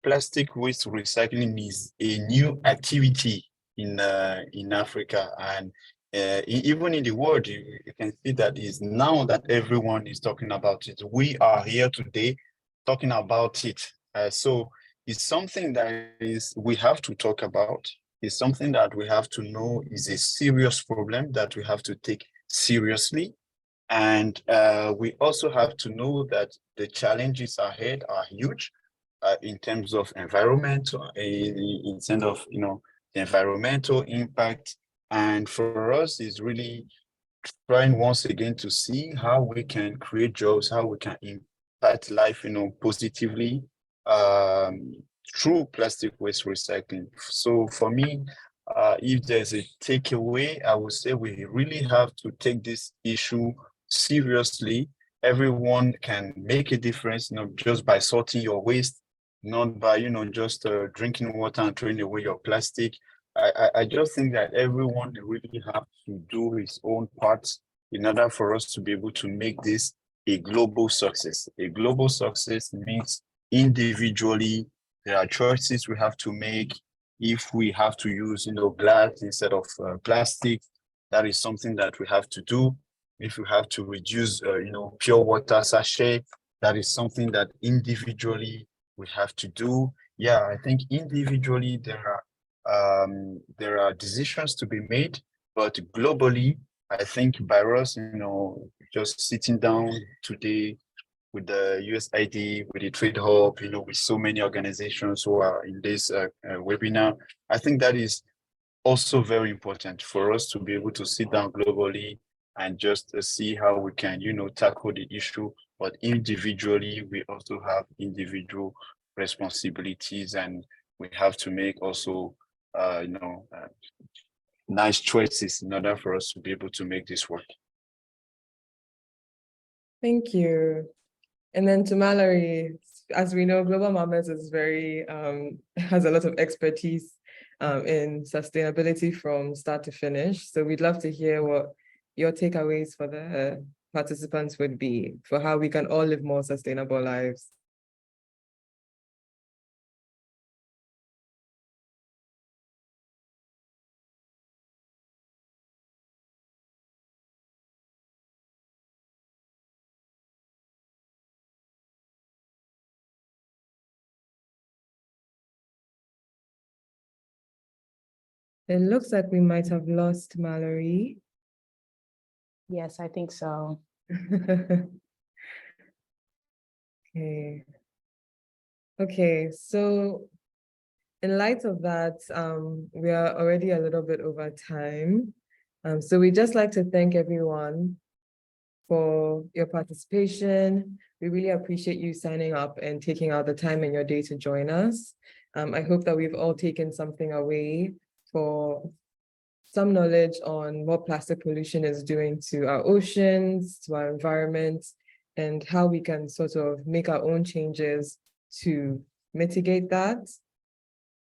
plastic waste recycling is a new activity in Africa, and even in the world, you can see that is now that everyone is talking about it. We are here today talking about it. So it's something that we have to talk about. It's something that we have to know is a serious problem that we have to take seriously. And we also have to know that the challenges ahead are huge in terms of environment, in terms of, the environmental impact. And for us, is really trying once again to see how we can create jobs, how we can impact life, positively through plastic waste recycling. So for me, if there's a takeaway, I would say we really have to take this issue seriously. Everyone can make a difference, just by sorting your waste, not by, just drinking water and throwing away your plastic. I just think that everyone really have to do his own part in order for us to be able to make this a global success. A global success means individually, there are choices we have to make. If we have to use, glass instead of plastic, that is something that we have to do. If we have to reduce, pure water sachet, that is something that individually we have to do. Yeah, I think individually there are decisions to be made, but globally, I think by us, just sitting down today with the USAID, with the Trade Hub, with so many organizations who are in this webinar, I think that is also very important for us to be able to sit down globally and just see how we can, tackle the issue. But individually, we also have individual responsibilities, and we have to make also, nice choices in order for us to be able to make this work. Thank you. And then to Mallory, as we know, Global Mamas is very, has a lot of expertise in sustainability from start to finish. So we'd love to hear what your takeaways for the participants would be for how we can all live more sustainable lives. It looks like we might have lost Mallory. Yes, I think so. Okay. Okay, so in light of that, we are already a little bit over time. So we'd just like to thank everyone for your participation. We really appreciate you signing up and taking out the time in your day to join us. I hope that we've all taken something away for some knowledge on what plastic pollution is doing to our oceans, to our environment, and how we can sort of make our own changes to mitigate that.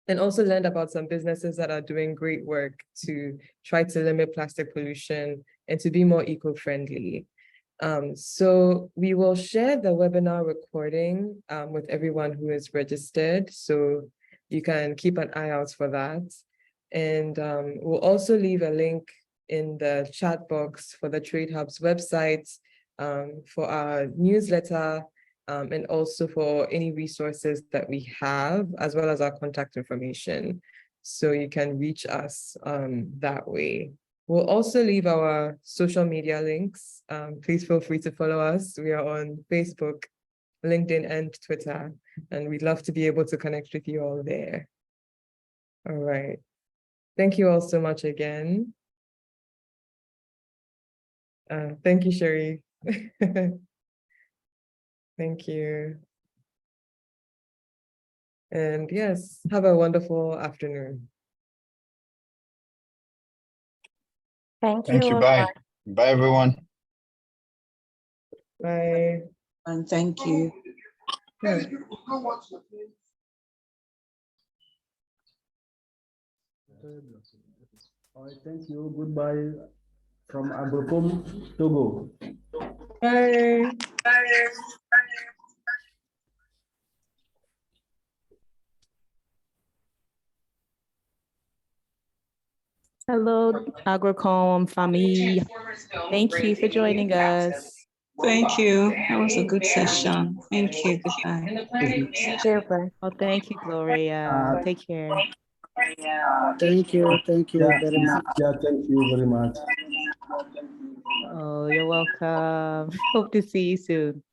And also learned about some businesses that are doing great work to try to limit plastic pollution and to be more eco-friendly. So we will share the webinar recording with everyone who is registered. So you can keep an eye out for that. And we'll also leave a link in the chat box for the Trade Hub's website for our newsletter and also for any resources that we have, as well as our contact information. So you can reach us that way. We'll also leave our social media links. Please feel free to follow us. We are on Facebook, LinkedIn, and Twitter, and we'd love to be able to connect with you all there. All right. Thank you all so much again. Thank you, Sherry. Thank you. And yes, have a wonderful afternoon. Thank Thank you. Bye. Bye, everyone. Bye. And thank you. Yeah. All right, thank you. Goodbye from Agrocom, Togo. Bye. Hello, Agrocom family. Thank you for joining us. Thank you. That was a good session. Thank you. Goodbye. Super. Oh, thank you, Gloria. Take care. Thank you very much. Yeah, thank you very much. Oh, you're welcome. Hope to see you soon.